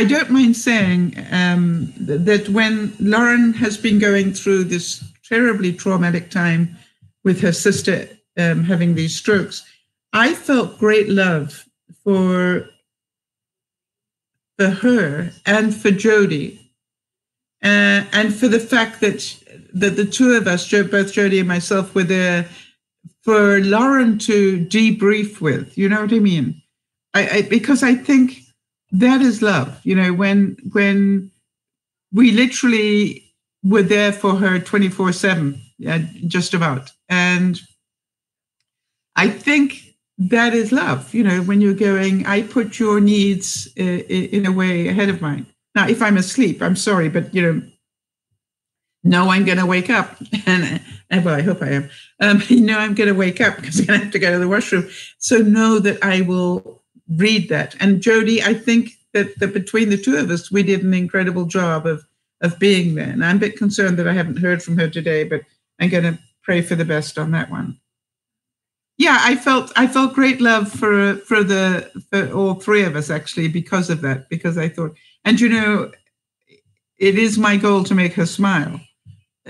don't mind saying that when Lauren has been going through this terribly traumatic time with her sister having these strokes, I felt great love for her and for Jody, and for the fact that the two of us, both Jody and myself, were there for Lauren to debrief with. You know what I mean? Because I think that is love. When we literally were there for her 24/7, just about. And I think that is love. When you're going, I put your needs in a way ahead of mine. Now, if I'm asleep, I'm sorry, but I'm going to wake up, and well, I hope I am. I'm going to wake up because I'm going to have to go to the washroom. So know that I will read that. And Jody, I think that between the two of us, we did an incredible job of being there. And I'm a bit concerned that I haven't heard from her today, but I'm going to pray for the best on that one. Yeah, I felt great love for all three of us actually because of that. Because I thought, and it is my goal to make her smile.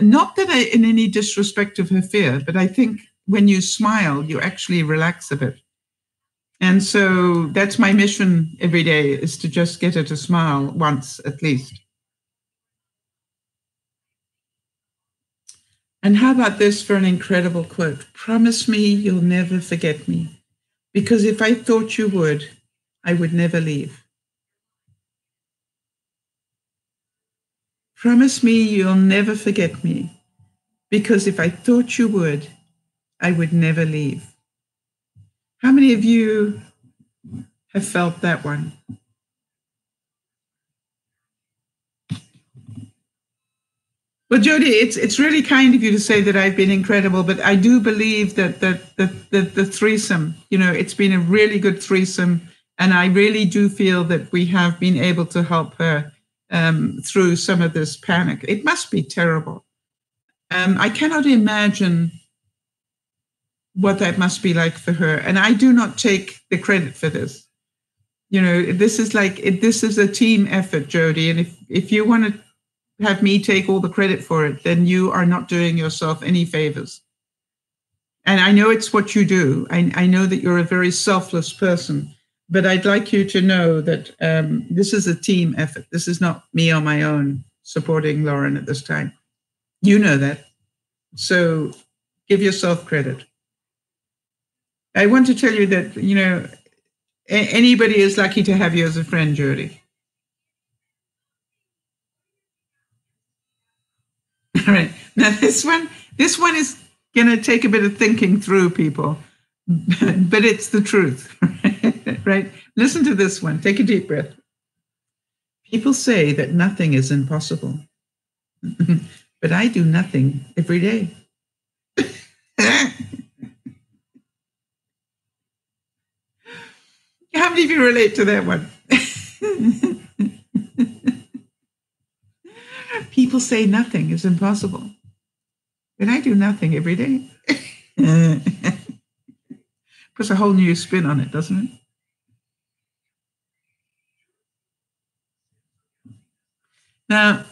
Not that in any disrespect of her fear, but I think when you smile, you actually relax a bit. And so that's my mission every day, is to just get her to smile once at least. And how about this for an incredible quote? Promise me you'll never forget me, because if I thought you would, I would never leave. Promise me you'll never forget me, because if I thought you would, I would never leave. How many of you have felt that one? Well, Jody, it's really kind of you to say that I've been incredible, but I do believe that the threesome, it's been a really good threesome, and I really do feel that we have been able to help her through some of this panic. It must be terrible. I cannot imagine what that must be like for her, and I do not take the credit for this. This is a team effort, Jody, and if you want to have me take all the credit for it, then you are not doing yourself any favors. And I know it's what you do. I know that you're a very selfless person, but I'd like you to know that this is a team effort. This is not me on my own supporting Lauren at this time. You know that. So give yourself credit. I want to tell you that, anybody is lucky to have you as a friend, Jody. All right. Now this one is going to take a bit of thinking through, people, but it's the truth, right? Listen to this one. Take a deep breath. People say that nothing is impossible, but I do nothing every day. How many of you relate to that one? People say nothing is impossible, but I do nothing every day. Puts a whole new spin on it, doesn't it? Now,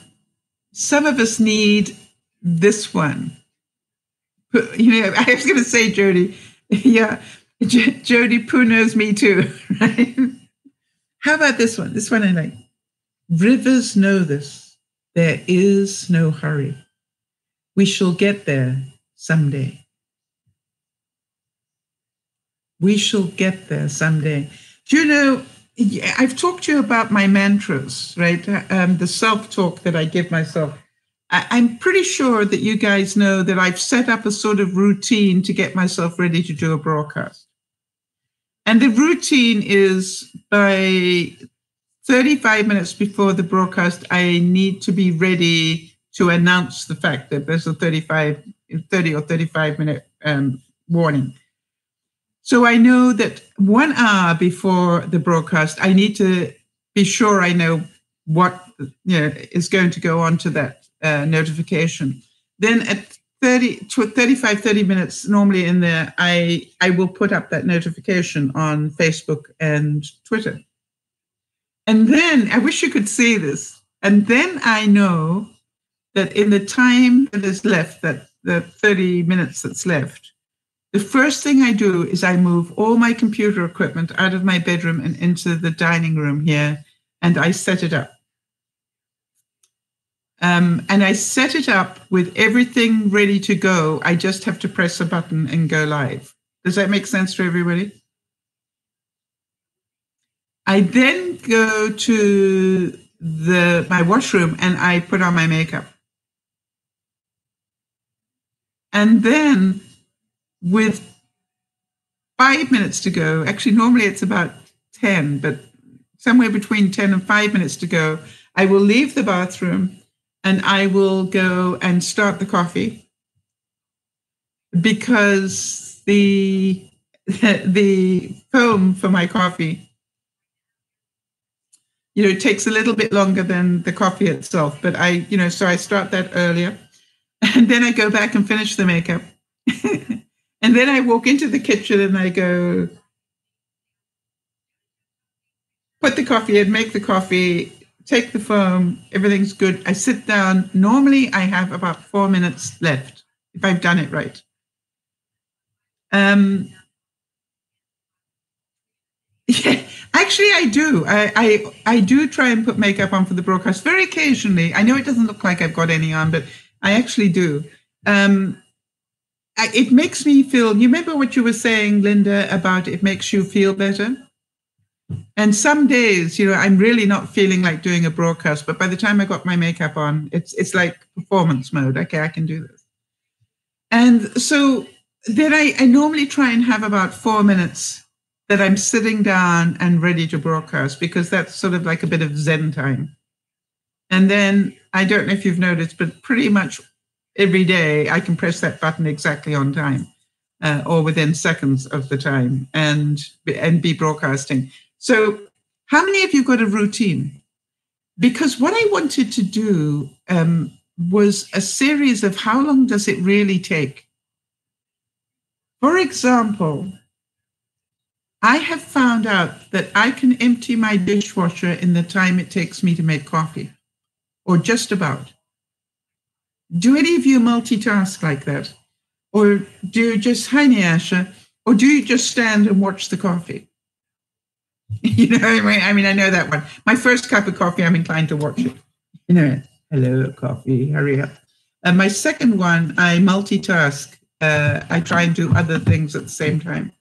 some of us need this one. I was going to say, Jody, yeah, Jody, Pooh knows me too, right? How about this one? This one I like. Rivers know this. There is no hurry. We shall get there someday. We shall get there someday. Do you know, I've talked to you about my mantras, right? The self-talk that I give myself. I'm pretty sure that you guys know that I've set up a sort of routine to get myself ready to do a broadcast. And the routine is by 35 minutes before the broadcast, I need to be ready to announce the fact that there's a 30 or 35 minute warning. So I know that 1 hour before the broadcast, I need to be sure I know what is going to go on to that notification. Then at 30 minutes normally in there, I will put up that notification on Facebook and Twitter. And then, I wish you could see this, and then I know that in the time that is left, that the 30 minutes that's left, the first thing I do is I move all my computer equipment out of my bedroom and into the dining room here, and I set it up. And I set it up with everything ready to go. I just have to press a button and go live. Does that make sense to everybody? I then go to my washroom and I put on my makeup. And then with 5 minutes to go, actually normally it's about 10, but somewhere between 10 and 5 minutes to go, I will leave the bathroom and I will go and start the coffee, because the foam for my coffee, it takes a little bit longer than the coffee itself, but so I start that earlier. And then I go back and finish the makeup. And then I walk into the kitchen and I go, put the coffee in, make the coffee, take the foam, everything's good. I sit down. Normally I have about 4 minutes left, if I've done it right. Yeah, actually I do. I do try and put makeup on for the broadcast very occasionally. I know it doesn't look like I've got any on, but I actually do. It makes me feel, you remember what you were saying, Linda, about it makes you feel better? And some days, I'm really not feeling like doing a broadcast, but by the time I got my makeup on, it's like performance mode. Okay, I can do this. And so then I normally try and have about 4 minutes that I'm sitting down and ready to broadcast, because that's sort of like a bit of Zen time. And then I don't know if you've noticed, but pretty much every day I can press that button exactly on time, or within seconds of the time, and be broadcasting. So how many of you got a routine? Because what I wanted to do was a series of how long does it really take? For example, I have found out that I can empty my dishwasher in the time it takes me to make coffee, or just about. Do any of you multitask like that? Or do you just, hi Nyasha, or do you just stand and watch the coffee? You know, I mean, I know that one. My first cup of coffee, I'm inclined to watch it. You know, hello, coffee, hurry up. And my second one, I multitask. I try and do other things at the same time.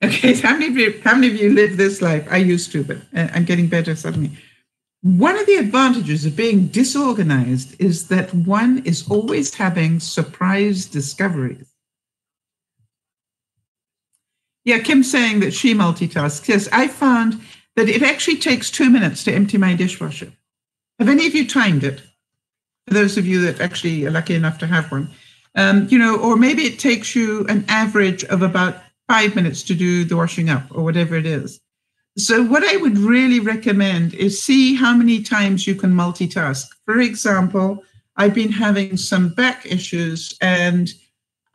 Okay, so how many of you live this life? I used to, but I'm getting better suddenly. One of the advantages of being disorganized is that one is always having surprise discoveries. Yeah, Kim's saying that she multitasks. Yes, I found that it actually takes 2 minutes to empty my dishwasher. Have any of you timed it? For those of you that actually are lucky enough to have one, you know, or maybe it takes you an average of about 5 minutes to do the washing up or whatever it is. So what I would really recommend is see how many times you can multitask. For example, I've been having some back issues and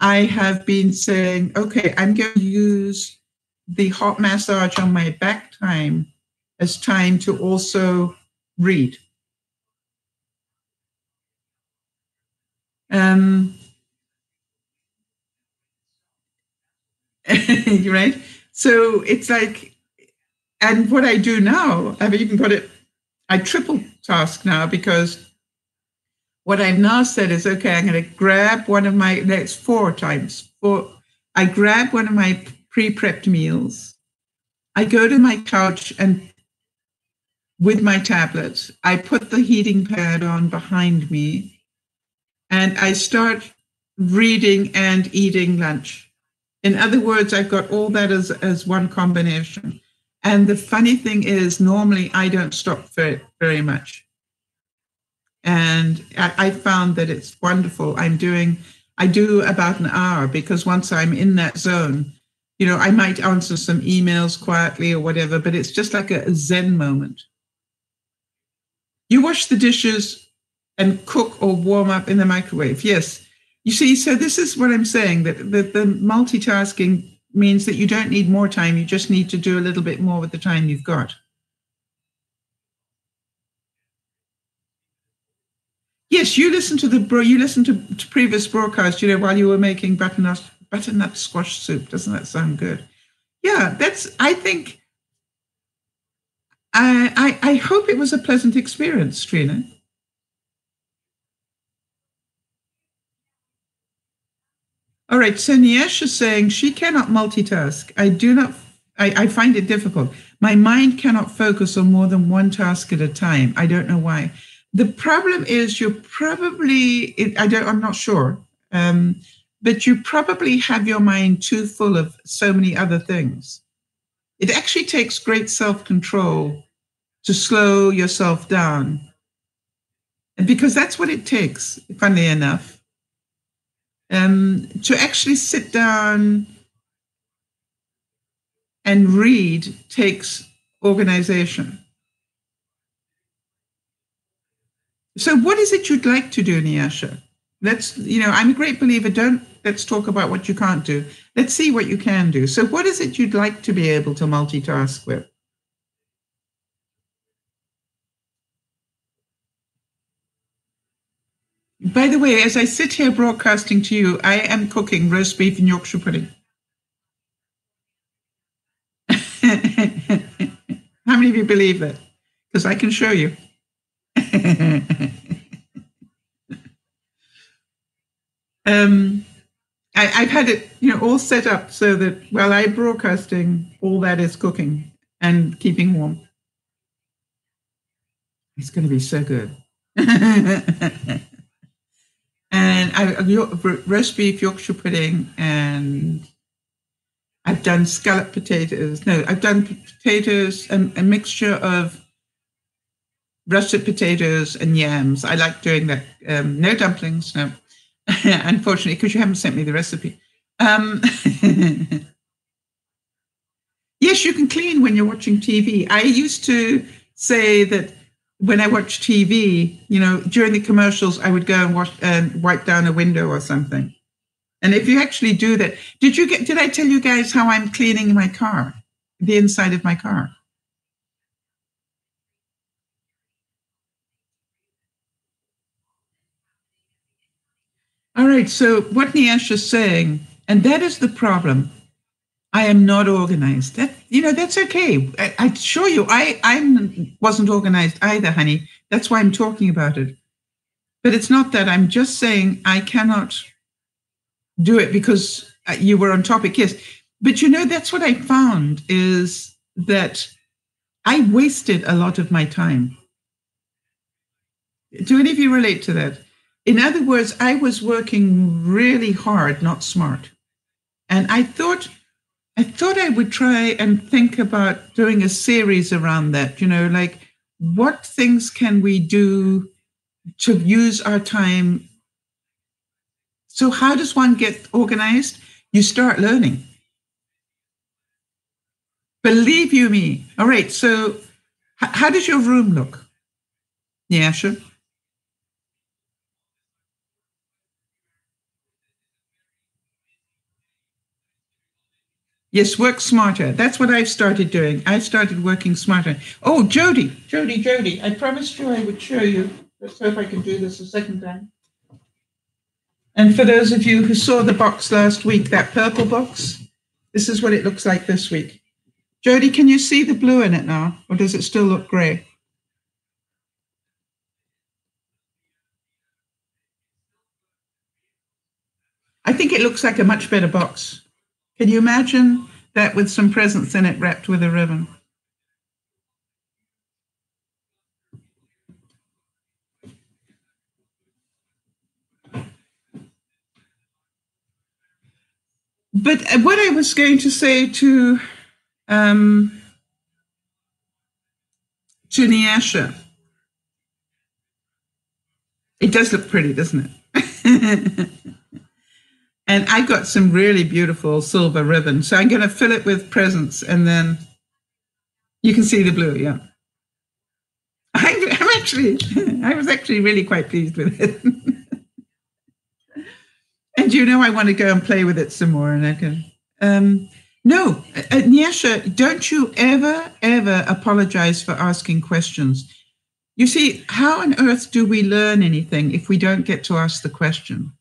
I have been saying, okay, I'm going to use the hot massage on my back time as time to also read. Right? So it's like, and what I do now, I've even got it, I triple task now, because what I've now said is, okay, I'm going to grab one of my, that's 4 times. I grab one of my pre-prepped meals. I go to my couch and with my tablet, I put the heating pad on behind me and I start reading and eating lunch. In other words, I've got all that as one combination. And the funny thing is, normally I don't stop very, very much. And I found that it's wonderful. I do about an hour, because once I'm in that zone, you know, I might answer some emails quietly or whatever, but it's just like a Zen moment. You wash the dishes and cook or warm up in the microwave. Yes. You see, so this is what I'm saying, that the multitasking means that you don't need more time. You just need to do a little bit more with the time you've got. Yes, you listened to previous broadcasts, you know, while you were making butternut squash soup. Doesn't that sound good? Yeah, I think, I hope it was a pleasant experience, Trina. All right, so Niesh is saying she cannot multitask. I find it difficult. My mind cannot focus on more than one task at a time. I don't know why. The problem is I'm not sure, but you probably have your mind too full of so many other things. It actually takes great self-control to slow yourself down. And because that's what it takes, funnily enough. To actually sit down and read takes organization. So what is it you'd like to do, Nyasha? I'm a great believer, let's talk about what you can't do. Let's see what you can do. So what is it you'd like to be able to multitask with? By the way, as I sit here broadcasting to you, I am cooking roast beef and Yorkshire pudding. How many of you believe that? Because I can show you. I've had it, all set up so that while I'm broadcasting, all that is cooking and keeping warm. It's going to be so good. And roast beef, Yorkshire pudding, and I've I've done scalloped potatoes. No, I've done potatoes and a mixture of roasted potatoes and yams. I like doing that. No dumplings, no. Unfortunately, because you haven't sent me the recipe. Yes, you can clean when you're watching TV. I used to say that when I watch TV, you know, during the commercials, I would go and wash and wipe down a window or something. And if you actually do that, did I tell you guys how I'm cleaning my car, the inside of my car? All right, so what Niash is saying, and that is the problem. I am not organized. That's okay. I assure you, I wasn't organized either, honey. That's why I'm talking about it. But it's not that. I'm just saying I cannot do it because you were on topic. Yes. But that's what I found is that I wasted a lot of my time. Do any of you relate to that? In other words, I was working really hard, not smart. And I thought I would try and think about doing a series around that, like what things can we do to use our time? So how does one get organized? You start learning. Believe you me. All right. So how does your room look? Yeah, sure. Yes, work smarter. That's what I've started doing. I started working smarter. Oh, Jody. I promised you I would show you. Let's hope I can do this a second time. And for those of you who saw the box last week, that purple box, this is what it looks like this week. Jody, can you see the blue in it now? Or does it still look gray? I think it looks like a much better box. Can you imagine that with some presents in it wrapped with a ribbon? But what I was going to say to Niasha, it does look pretty, doesn't it? And I got some really beautiful silver ribbon. So I'm going to fill it with presents and then you can see the blue, yeah. I was actually really quite pleased with it. And I want to go and play with it some more. And I can, no, Nyasha, don't you ever apologize for asking questions. You see, how on earth do we learn anything if we don't get to ask the question?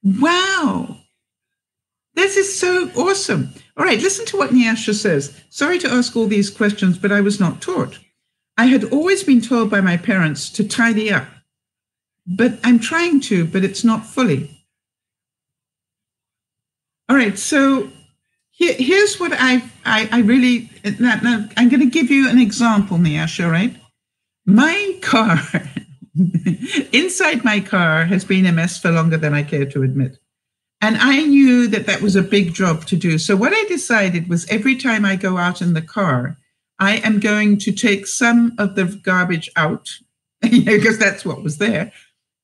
Wow. This is so awesome. All right, listen to what Nyasha says. Sorry to ask all these questions, but I was not taught. I had always been told by my parents to tidy up, but I'm trying to, but it's not fully. All right, so here's what I really, now I'm going to give you an example, Nyasha, right? My car, inside my car has been a mess for longer than I care to admit. And I knew that was a big job to do. So what I decided was every time I go out in the car, I am going to take some of the garbage out, because that's what was there.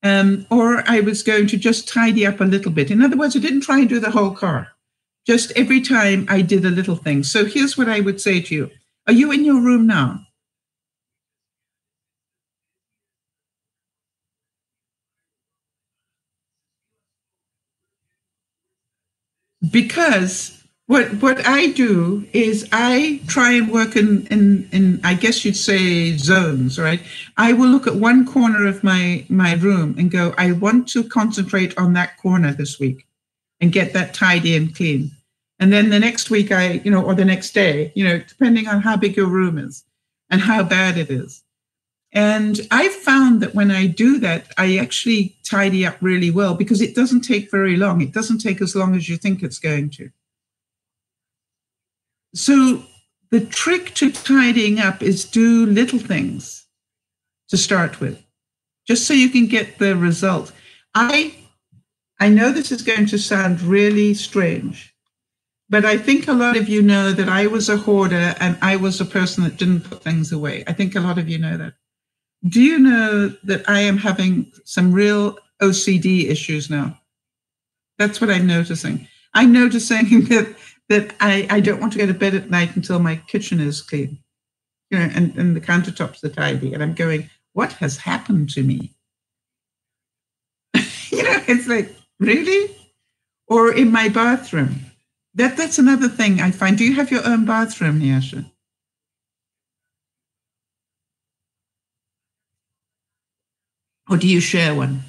Or I was going to just tidy up a little bit. In other words, I didn't try and do the whole car. Just every time I did a little thing. So here's what I would say to you. Are you in your room now? Because what I do is I try and work in I guess you'd say zones, right? I will look at one corner of my room and go, I want to concentrate on that corner this week and get that tidy and clean. And then the next week or the next day, depending on how big your room is and how bad it is. And I found that when I do that, I actually tidy up really well because it doesn't take very long. It doesn't take as long as you think it's going to. So the trick to tidying up is do little things to start with, just so you can get the result. I I know this is going to sound really strange, but I think a lot of you know that I was a hoarder and I was a person that didn't put things away. I think a lot of you know that. Do you know that I am having some real OCD issues now? That's what I'm noticing. I'm noticing that I don't want to go to bed at night until my kitchen is clean, and the countertops are tidy. And I'm going, what has happened to me? It's like, really? Or in my bathroom. That's another thing I find. Do you have your own bathroom, Nyasha? Or do you share one?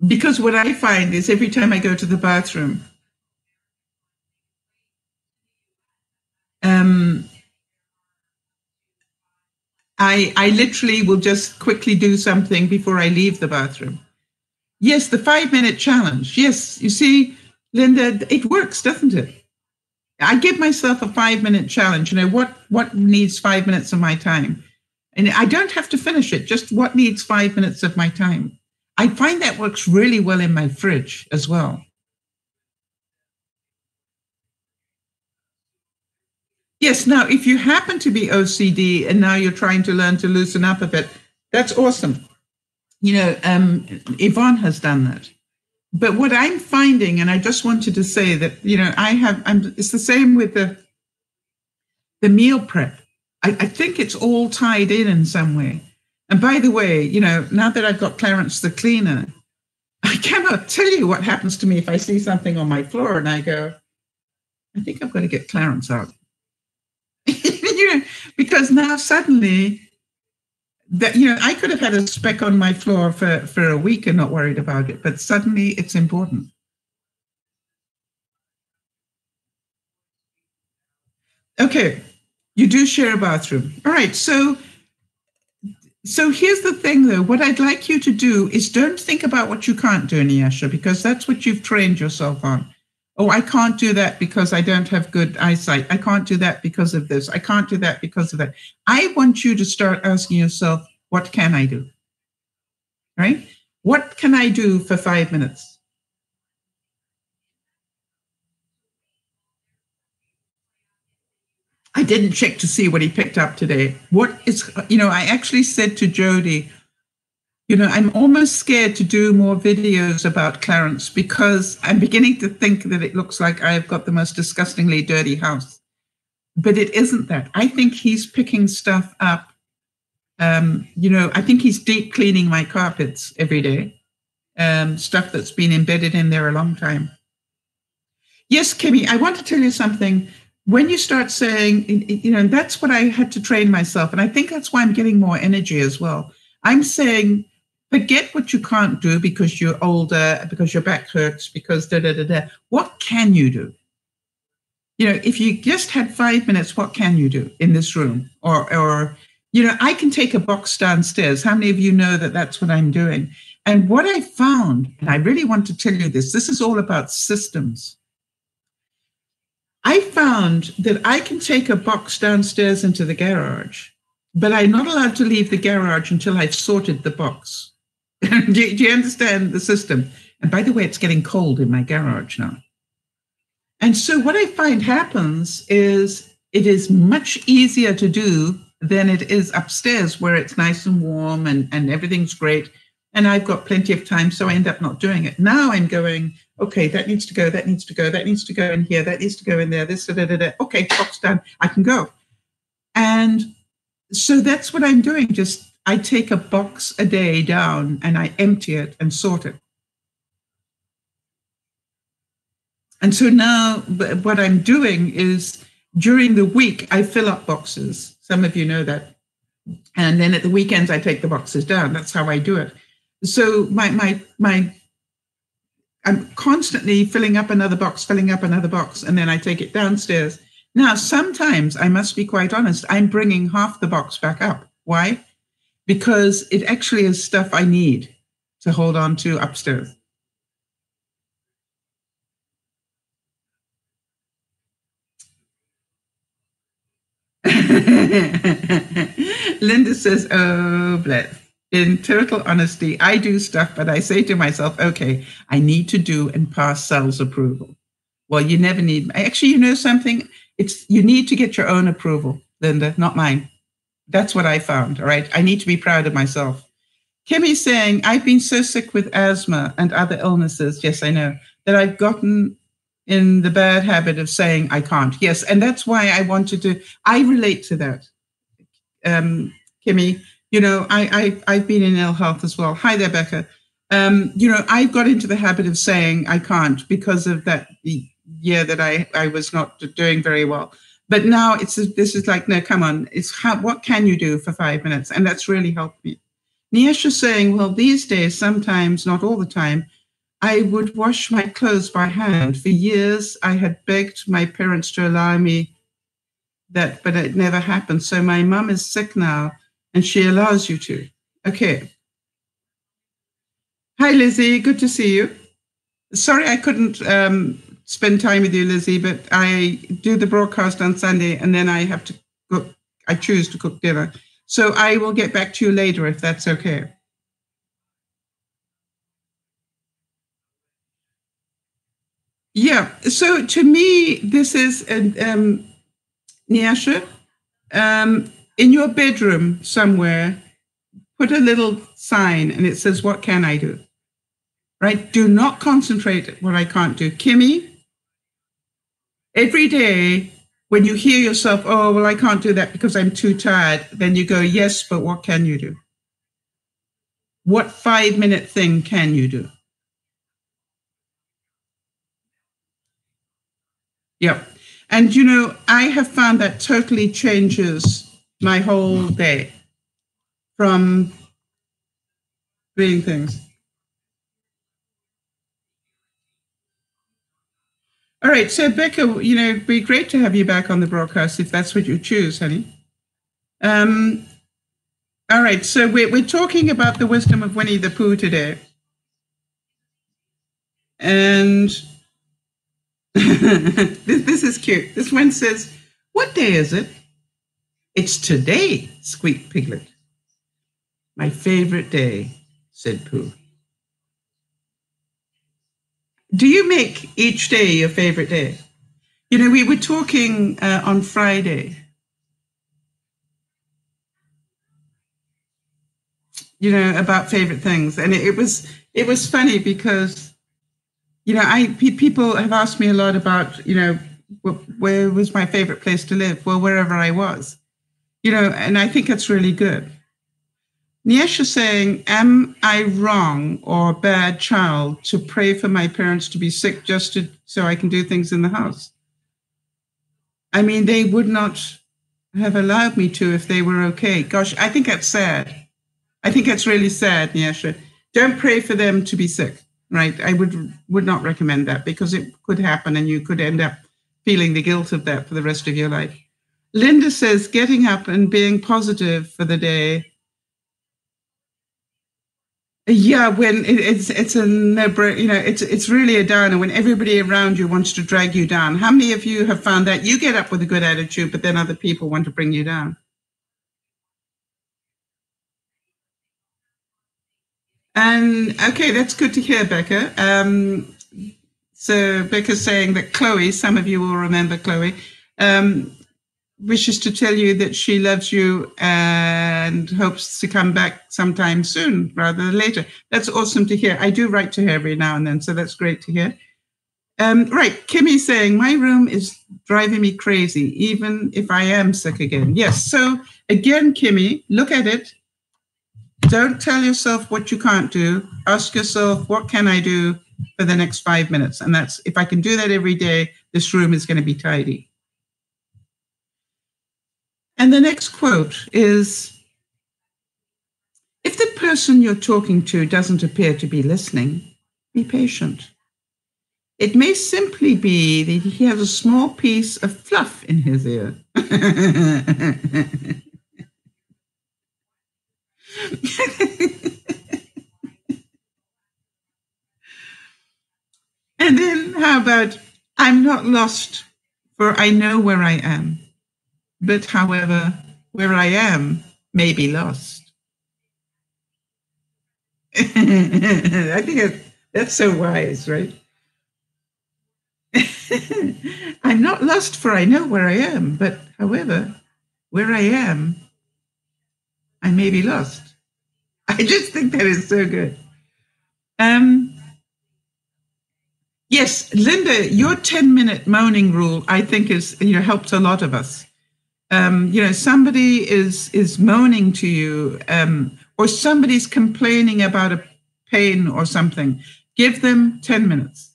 Because what I find is every time I go to the bathroom, I literally will just quickly do something before I leave the bathroom. Yes, the 5-minute challenge. Yes, you see, Linda, it works, doesn't it? I give myself a 5-minute challenge. What needs 5 minutes of my time? And I don't have to finish it, just what needs 5 minutes of my time. I find that works really well in my fridge as well. Yes, now, if you happen to be OCD and now you're trying to learn to loosen up a bit, that's awesome. Yvonne has done that. But what I'm finding, and I just wanted to say that, it's the same with the meal prep. I think it's all tied in some way. And by the way, now that I've got Clarence the cleaner, I cannot tell you what happens to me if I see something on my floor and I go, I think I've got to get Clarence out. Because now suddenly that, I could have had a speck on my floor for a week and not worried about it, but suddenly it's important. Okay, you do share a bathroom. All right, so here's the thing, though. What I'd like you to do is don't think about what you can't do, Nyasha, because that's what you've trained yourself on. Oh, I can't do that because I don't have good eyesight. I can't do that because of this. I can't do that because of that. I want you to start asking yourself, what can I do? Right? What can I do for 5 minutes? I didn't check to see what he picked up today. I actually said to Jody, I'm almost scared to do more videos about Clarence because I'm beginning to think that it looks like I've got the most disgustingly dirty house. But it isn't that. I think he's picking stuff up. I think he's deep cleaning my carpets every day, stuff that's been embedded in there a long time. Yes, Kimmy, I want to tell you something. When you start saying, that's what I had to train myself. And I think that's why I'm getting more energy as well. I'm saying, forget what you can't do because you're older, because your back hurts, because da-da-da-da. What can you do? If you just had 5 minutes, what can you do in this room? Or I can take a box downstairs. How many of you know that that's what I'm doing? And what I found, and I really want to tell you this is all about systems. I found that I can take a box downstairs into the garage, but I'm not allowed to leave the garage until I've sorted the box. do you understand the system? And by the way, it's getting cold in my garage now. And so what I find happens is it is much easier to do than it is upstairs where it's nice and warm and everything's great. And I've got plenty of time, so I end up not doing it. Now I'm going, okay, that needs to go, that needs to go, that needs to go in here, that needs to go in there, this, da-da-da-da. Okay, box done, I can go. And so that's what I'm doing. Just I take a box a day down and I empty it and sort it. And so now what I'm doing is during the week, I fill up boxes. Some of you know that. And then at the weekends, I take the boxes down. That's how I do it. So I'm constantly filling up another box, and then I take it downstairs. Now, sometimes, I must be quite honest, I'm bringing half the box back up. Why? Because it actually is stuff I need to hold on to upstairs. Linda says, oh, bless. in total honesty, I do stuff, but I say to myself, okay, I need to do and pass Sal's approval. Well, you never need, actually, you know something? You need to get your own approval, Linda, not mine. That's what I found, all right? I need to be proud of myself. Kimmy's saying, I've been so sick with asthma and other illnesses, yes, I know, that I've gotten in the bad habit of saying I can't. Yes, and that's why I wanted to, I relate to that. Kimmy, you know, I've been in ill health as well. Hi there, Becca. You know, I got into the habit of saying I can't because of that year that I was not doing very well. But now this is like, no, come on. What can you do for 5 minutes? And that's really helped me. Niesha's saying, well, these days, sometimes, not all the time, I would wash my clothes by hand. For years, I had begged my parents to allow me that, but it never happened. So my mum is sick now, and she allows you to. Okay. Hi, Lizzie. Good to see you. Sorry I couldn't spend time with you, Lizzie, but I do the broadcast on Sunday, and then I have to cook. I choose to cook dinner. So I will get back to you later if that's okay. Yeah. So to me, this is Niasha, in your bedroom somewhere, put a little sign and it says, what can I do? Right? Do not concentrate what I can't do. Kimmy, every day when you hear yourself, oh, well, I can't do that because I'm too tired, then you go, yes, but what can you do? What 5-minute thing can you do? Yep. And, you know, I have found that totally changes my whole day from doing things. All right. So, Becca, you know, it'd be great to have you back on the broadcast if that's what you choose, honey. All right. So we're talking about the wisdom of Winnie the Pooh today. And this is cute. This one says, what day is it? It's today, squeaked Piglet. My favorite day, said Pooh. Do you make each day your favorite day? You know, we were talking on Friday, you know, about favorite things. And it was funny because, you know, people have asked me a lot about, you know, where was my favorite place to live? Well, wherever I was, you know, and I think it's really good. Niesha saying, am I wrong or a bad child to pray for my parents to be sick just so I can do things in the house? I mean, they would not have allowed me to if they were okay. Gosh, I think that's sad. I think that's really sad, Niesha. Don't pray for them to be sick, right? I would not recommend that because it could happen and you could end up feeling the guilt of that for the rest of your life. Linda says, getting up and being positive for the day. Yeah, when it's a no-brainer, you know, it's really a downer when everybody around you wants to drag you down. How many of you have found that you get up with a good attitude, but then other people want to bring you down? And okay, that's good to hear, Becca. So Becca's saying that Chloe, some of you will remember Chloe, wishes to tell you that she loves you and hopes to come back sometime soon rather than later. That's awesome to hear. I do write to her every now and then, so that's great to hear. Right, Kimmy's saying, my room is driving me crazy, even if I am sick again. Yes, so again, Kimmy, look at it. Don't tell yourself what you can't do. Ask yourself, what can I do for the next 5 minutes? And that's, if I can do that every day, this room is going to be tidy. And the next quote is, if the person you're talking to doesn't appear to be listening, be patient. It may simply be that he has a small piece of fluff in his ear. And then how about, I'm not lost, for I know where I am. But however, where I am may be lost. I think that's so wise, right? I'm not lost, for I know where I am, but however, where I am, I may be lost. I just think that is so good. Yes, Linda, your 10-minute moaning rule, I think, is helps a lot of us. Somebody is moaning to you, or somebody's complaining about a pain or something. Give them 10 minutes.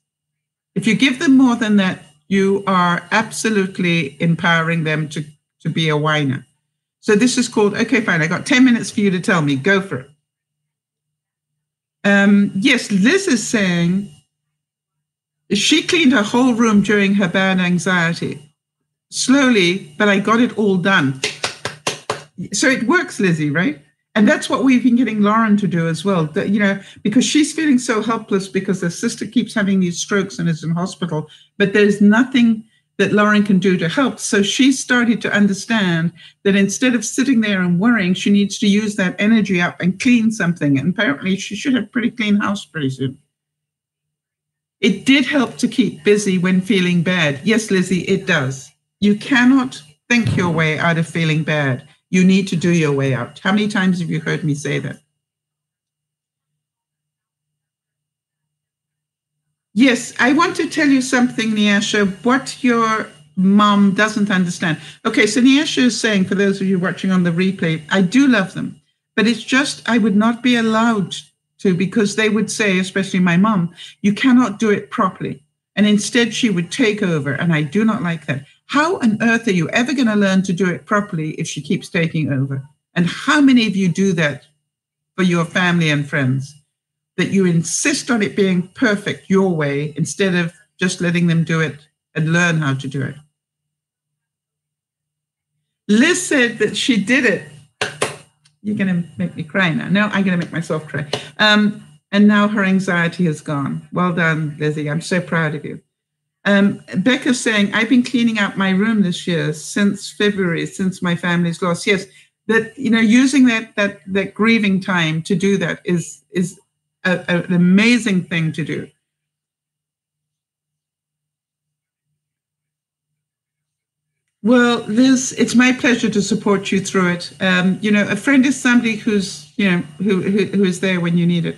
If you give them more than that, you are absolutely empowering them to be a whiner. So this is called, okay, fine, I got 10 minutes for you to tell me, go for it. Yes, Liz is saying she cleaned her whole room during her bad anxiety. Slowly, but I got it all done. So it works, Lizzie, right? And that's what we've been getting Lauren to do as well. That, because she's feeling so helpless because her sister keeps having these strokes and is in hospital, but there's nothing that Lauren can do to help. So she started to understand that instead of sitting there and worrying, she needs to use that energy up and clean something. And apparently she should have a pretty clean house pretty soon. It did help to keep busy when feeling bad. Yes, Lizzie, it does. You cannot think your way out of feeling bad. You need to do your way out. How many times have you heard me say that? Yes, I want to tell you something, Nyasha, what your mom doesn't understand. Okay, so Nyasha is saying, for those of you watching on the replay, I do love them, but it's just I would not be allowed to, because they would say, especially my mom, you cannot do it properly. And instead she would take over, and I do not like that. How on earth are you ever going to learn to do it properly if she keeps taking over? And how many of you do that for your family and friends? That you insist on it being perfect your way instead of just letting them do it and learn how to do it. Liz said that she did it. You're going to make me cry now. No, I'm going to make myself cry. And now her anxiety is gone. Well done, Lizzie. I'm so proud of you. Becca's saying, I've been cleaning out my room this year since February, since my family's loss. Yes, that, using that grieving time to do that is an amazing thing to do. Well, Liz, it's my pleasure to support you through it. A friend is somebody who's, who is there when you need it.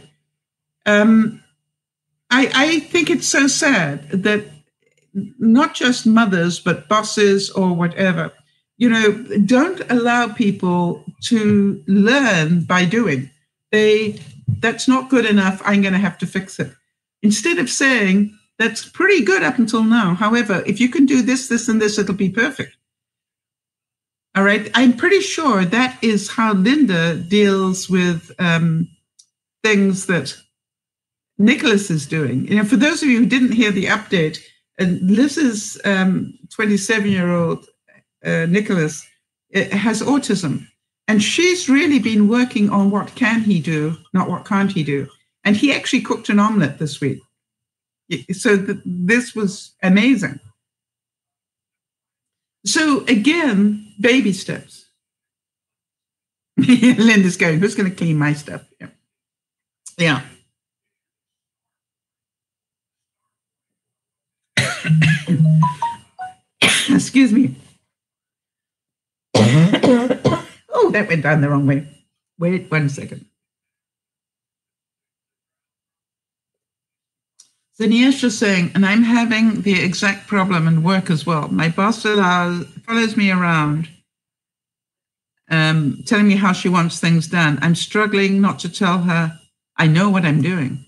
I think it's so sad that not just mothers, but bosses or whatever, don't allow people to learn by doing. That's not good enough. I'm going to have to fix it. Instead of saying, that's pretty good up until now. However, if you can do this, this, and this, it'll be perfect. All right. I'm pretty sure that is how Linda deals with things that Nicholas is doing. For those of you who didn't hear the update, Liz's 27-year-old Nicholas has autism. And she's really been working on what can he do, not what can't he do. And he actually cooked an omelet this week. So this was amazing. So again, baby steps. Linda's going, who's going to clean my stuff? Yeah. Excuse me. Oh, that went down the wrong way. Wait 1 second. So Nyasha's saying, and I'm having the exact problem in work as well. My boss follows me around, telling me how she wants things done. I'm struggling not to tell her I know what I'm doing.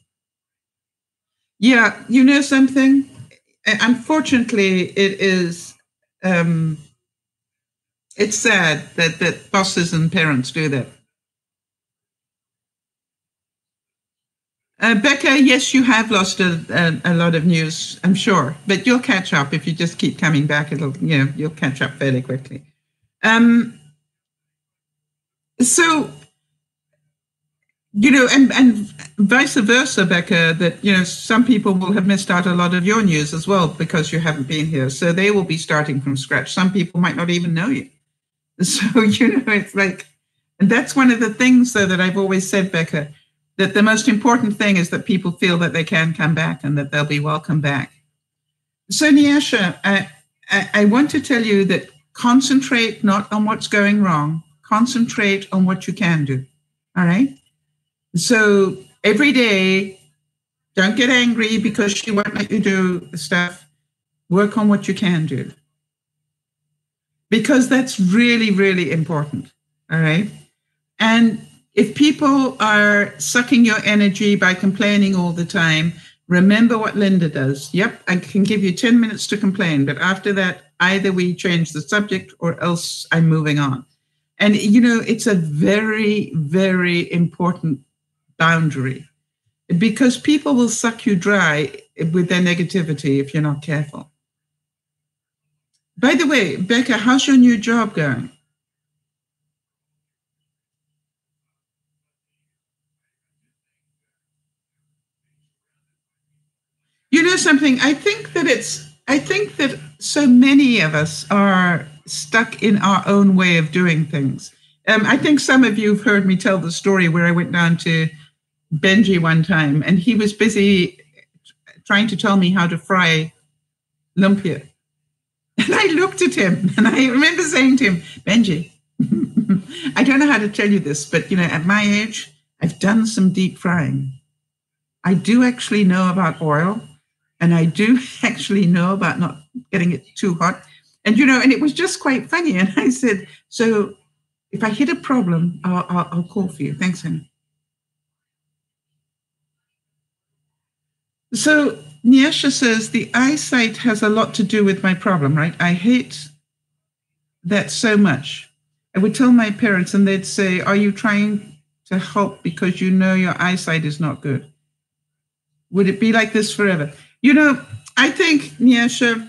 Yeah, you know something? Unfortunately, it is... it's sad that bosses and parents do that. Becca, yes, you have lost a lot of news, I'm sure, but you'll catch up if you just keep coming back. You'll catch up fairly quickly. So, and vice versa, Becca, that, some people will have missed out a lot of your news as well because you haven't been here. So they will be starting from scratch. Some people might not even know you. So, it's like, and that's one of the things, though, that I've always said, Becca, that the most important thing is that people feel that they can come back and that they'll be welcome back. So Nyasha, I want to tell you that concentrate not on what's going wrong, concentrate on what you can do. All right? So every day, don't get angry because she won't let you do the stuff. Work on what you can do. Because that's really, really important. All right? And if people are sucking your energy by complaining all the time, remember what Linda does. Yep, I can give you 10 minutes to complain, but after that, either we change the subject or else I'm moving on. And, you know, it's a very, very important boundary because people will suck you dry with their negativity if you're not careful. By the way, Becca, how's your new job going? You know something? I think that so many of us are stuck in our own way of doing things. I think some of you have heard me tell the story where I went down to Benji one time and he was busy trying to tell me how to fry lumpia. And I looked at him and I remember saying to him, Benji, I don't know how to tell you this, but you know, at my age, I've done some deep frying. I do actually know about oil. And I do actually know about not getting it too hot. And, you know, and it was just quite funny. And I said, so if I hit a problem, I'll call for you. Thanks, honey. So Nyasha says, the eyesight has a lot to do with my problem, right? I hate that so much. I would tell my parents and they'd say, are you trying to help because you know your eyesight is not good? Would it be like this forever? You know, I think, Nyasha,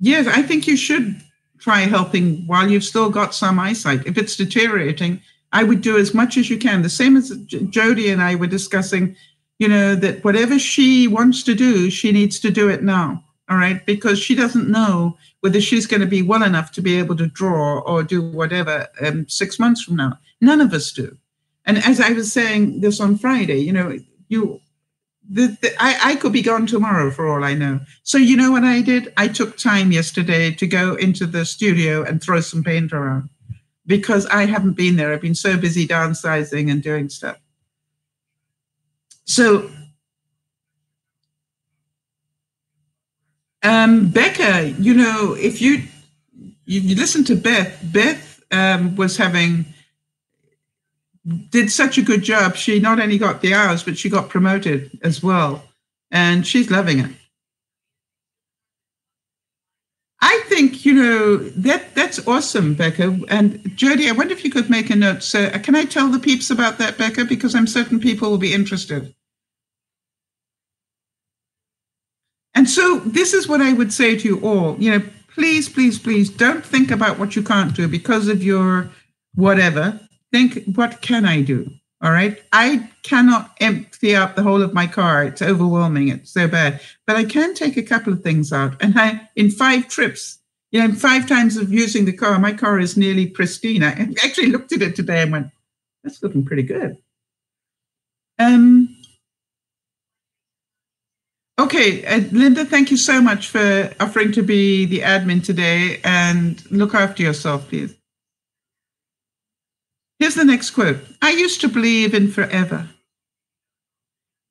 yes, I think you should try helping while you've still got some eyesight. If it's deteriorating, I would do as much as you can. The same as Jody and I were discussing, you know, that whatever she wants to do, she needs to do it now, all right? Because she doesn't know whether she's going to be well enough to be able to draw or do whatever 6 months from now. None of us do. And as I was saying this on Friday, you know, I could be gone tomorrow for all I know. So you know what I did? I took time yesterday to go into the studio and throw some paint around because I haven't been there. I've been so busy downsizing and doing stuff. So, Becca, you know, if you listen to Beth did such a good job. She not only got the hours, but she got promoted as well. And she's loving it. I think, you know, that's awesome, Becca. And Jody, I wonder if you could make a note. So can I tell the peeps about that, Becca? Because I'm certain people will be interested. And so this is what I would say to you all. You know, please, please, please don't think about what you can't do because of your whatever. Think, what can I do? All right. I cannot empty out the whole of my car. It's overwhelming. It's so bad. But I can take a couple of things out. And in 5 trips, you know, in 5 times of using the car, my car is nearly pristine. I actually looked at it today and went, that's looking pretty good. Okay, Linda, thank you so much for offering to be the admin today and look after yourself, please. Here's the next quote. I used to believe in forever,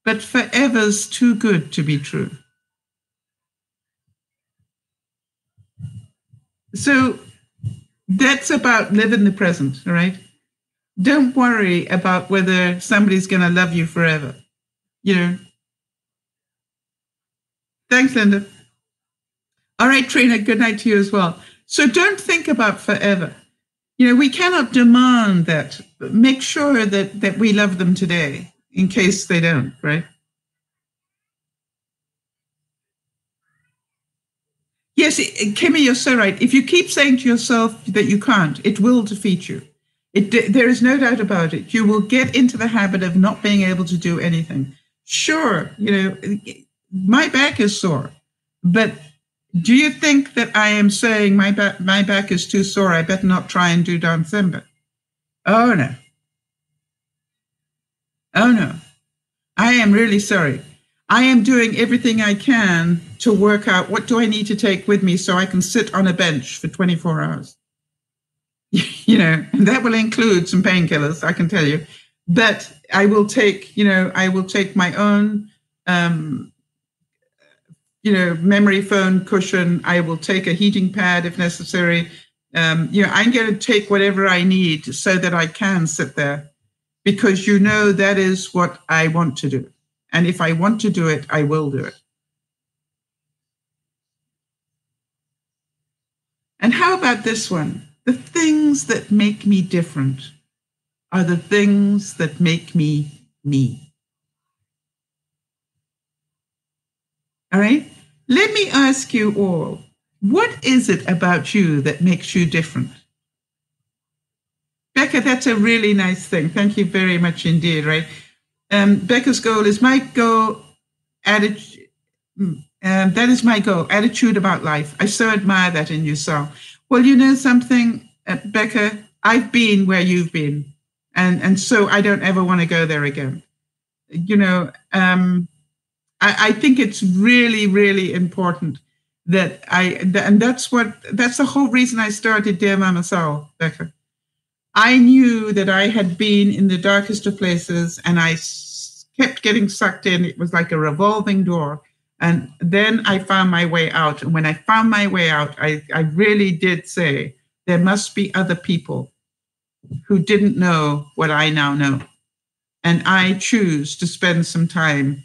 but forever's too good to be true. So that's about living the present, all right? Don't worry about whether somebody's going to love you forever. You know. Thanks, Linda. All right, Trina, good night to you as well. So don't think about forever. You know, we cannot demand that, but make sure that we love them today in case they don't, right? Yes, Kimmy, you're so right. If you keep saying to yourself that you can't, it will defeat you. There is no doubt about it. You will get into the habit of not being able to do anything. Sure, you know, my back is sore, but do you think that I am saying my back is too sore, I better not try and do Down Simba? Oh, no. Oh, no. I am really sorry. I am doing everything I can to work out what do I need to take with me so I can sit on a bench for 24 hours. And that will include some painkillers, I can tell you. But I will take, I will take my own, memory foam cushion. I will take a heating pad if necessary. I'm going to take whatever I need so that I can sit there, because that is what I want to do. And if I want to do it, I will do it. And how about this one? The things that make me different are the things that make me me. All right? Let me ask you all, what is it about you that makes you different? Becca, that's a really nice thing. Thank you very much indeed, right? Becca's goal is my goal, attitude. That is my goal, attitude about life. I so admire that in you, Sal. Well, you know something, Becca, I've been where you've been. And so I don't ever want to go there again. I think it's really, really important that and that's the whole reason I started DearMamaSal, Becca. I knew that I had been in the darkest of places and I kept getting sucked in. It was like a revolving door. And then I found my way out. And when I found my way out, I really did say, there must be other people who didn't know what I now know. And I choose to spend some time,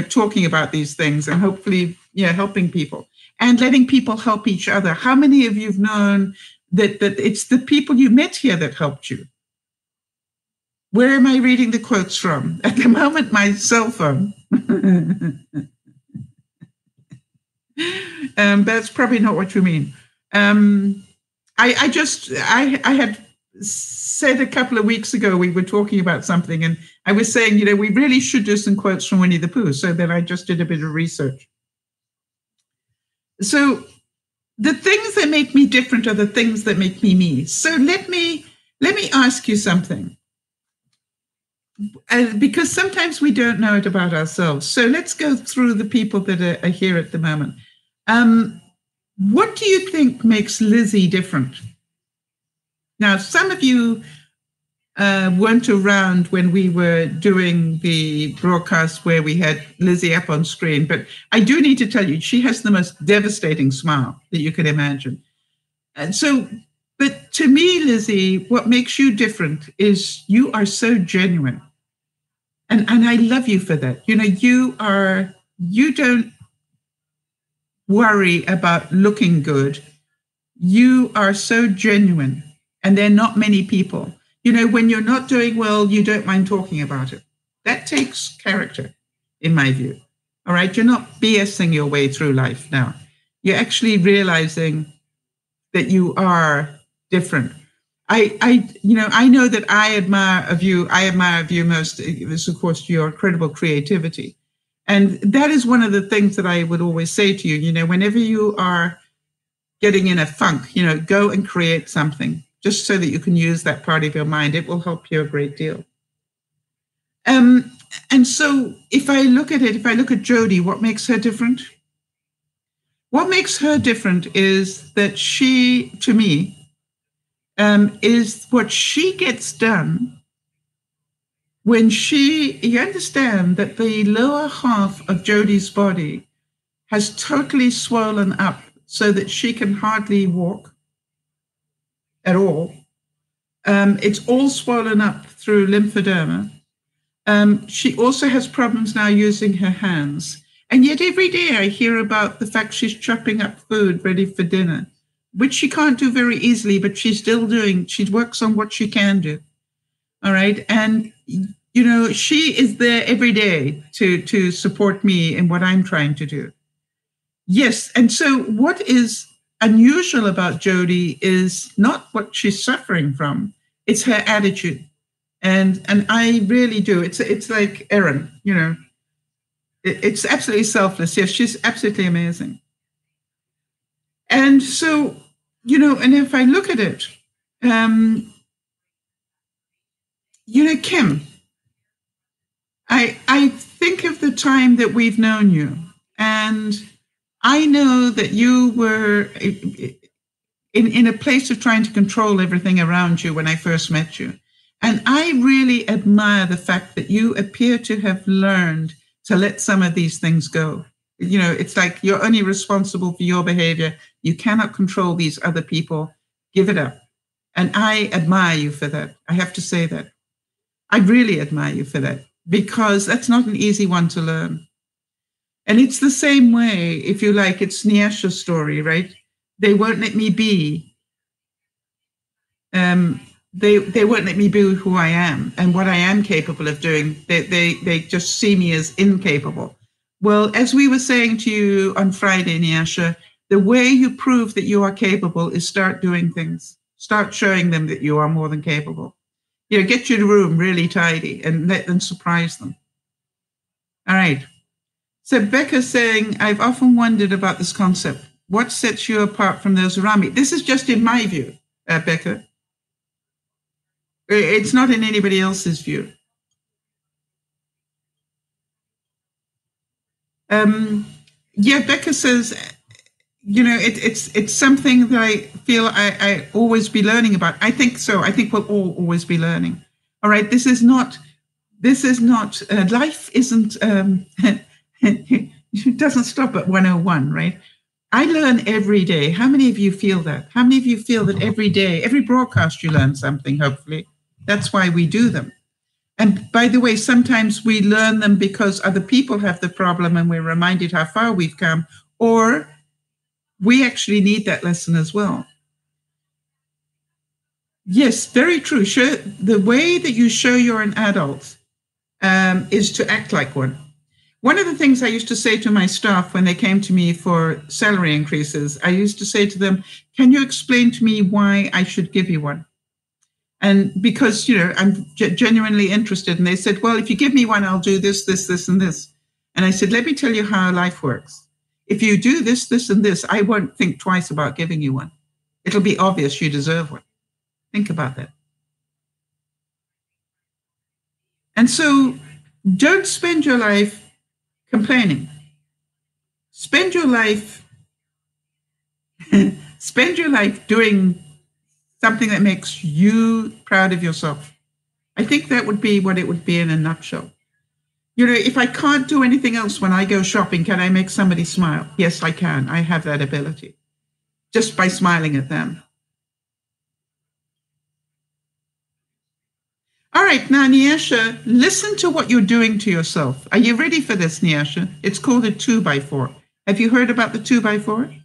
talking about these things and hopefully, helping people and letting people help each other. How many of you have known that it's the people you met here that helped you? Where am I reading the quotes from? At the moment, my cell phone. That's probably not what you mean. I had said a couple of weeks ago, we were talking about something, and I was saying, we really should do some quotes from Winnie the Pooh. So then I just did a bit of research. So the things that make me different are the things that make me me. So let me ask you something. Because sometimes we don't know it about ourselves. So let's go through the people that are here at the moment. What do you think makes Lizzie different? Now, some of you weren't around when we were doing the broadcast where we had Lizzie up on screen, but I do need to tell you, she has the most devastating smile that you can imagine. And so, but to me, Lizzie, what makes you different is you are so genuine. And I love you for that. You don't worry about looking good. You are so genuine. And there are not many people. When you're not doing well, you don't mind talking about it. That takes character, in my view. All right? You're not BSing your way through life now. You're actually realizing that you are different. I know that I admire of you most is, of course, your incredible creativity. And that is one of the things that I would always say to you, whenever you are getting in a funk, go and create something just so that you can use that part of your mind. It will help you a great deal. And so if I look at Jodie, what makes her different? What makes her different is that she, to me, is what she gets done when you understand that the lower half of Jodie's body has totally swollen up so that she can hardly walk at all. It's all swollen up through lymphoderma. She also has problems now using her hands. And yet every day I hear about the fact she's chopping up food ready for dinner, which she can't do very easily, but she's still doing. She works on what she can do. All right. And, she is there every day to support me in what I'm trying to do. Yes. And so what is unusual about Jodie is not what she's suffering from. It's her attitude. And I really do. It's like Erin, it's absolutely selfless. Yes, she's absolutely amazing. And so, and if I look at it, Kim, I think of the time that we've known you, and I know that you were in a place of trying to control everything around you when I first met you. And I really admire the fact that you appear to have learned to let some of these things go. You know, it's like you're only responsible for your behavior. You cannot control these other people. Give it up. And I admire you for that. I have to say that. I really admire you for that, because that's not an easy one to learn. And it's the same way, if you like, it's Nyasha's story, right? They won't let me be. They won't let me be who I am and what I am capable of doing. They just see me as incapable. Well, as we were saying to you on Friday, Nyasha, the way you prove that you are capable is start doing things. Start showing them that you are more than capable. You know, get your room really tidy and let them surprise them. All right. So Becca's saying, I've often wondered about this concept. What sets you apart from those around me? This is just in my view, Becca. It's not in anybody else's view. Yeah, Becca says, you know, it's something that I feel I always be learning about. I think so. I think we'll all always be learning. All right. This is not, life isn't, it doesn't stop at 101, right? I learn every day. How many of you feel that? How many of you feel that every day, every broadcast you learn something, hopefully? That's why we do them. And by the way, sometimes we learn them because other people have the problem and we're reminded how far we've come, or we actually need that lesson as well. Yes, very true. The way that you show you're an adult is to act like one. One of the things I used to say to my staff when they came to me for salary increases, I used to say to them, can you explain to me why I should give you one? And because, you know, I'm genuinely interested. And they said, well, if you give me one, I'll do this, this, this, and this. And I said, let me tell you how life works. If you do this, this, and this, I won't think twice about giving you one. It'll be obvious you deserve one. Think about that. And so don't spend your life complaining. Spend your life doing something that makes you proud of yourself. I think that would be what it would be in a nutshell. You know, if I can't do anything else when I go shopping, can I make somebody smile? Yes, I can. I have that ability just by smiling at them. All right, now, Nyasha, listen to what you're doing to yourself. Are you ready for this, Nyasha? It's called a 2x4. Have you heard about the 2x4?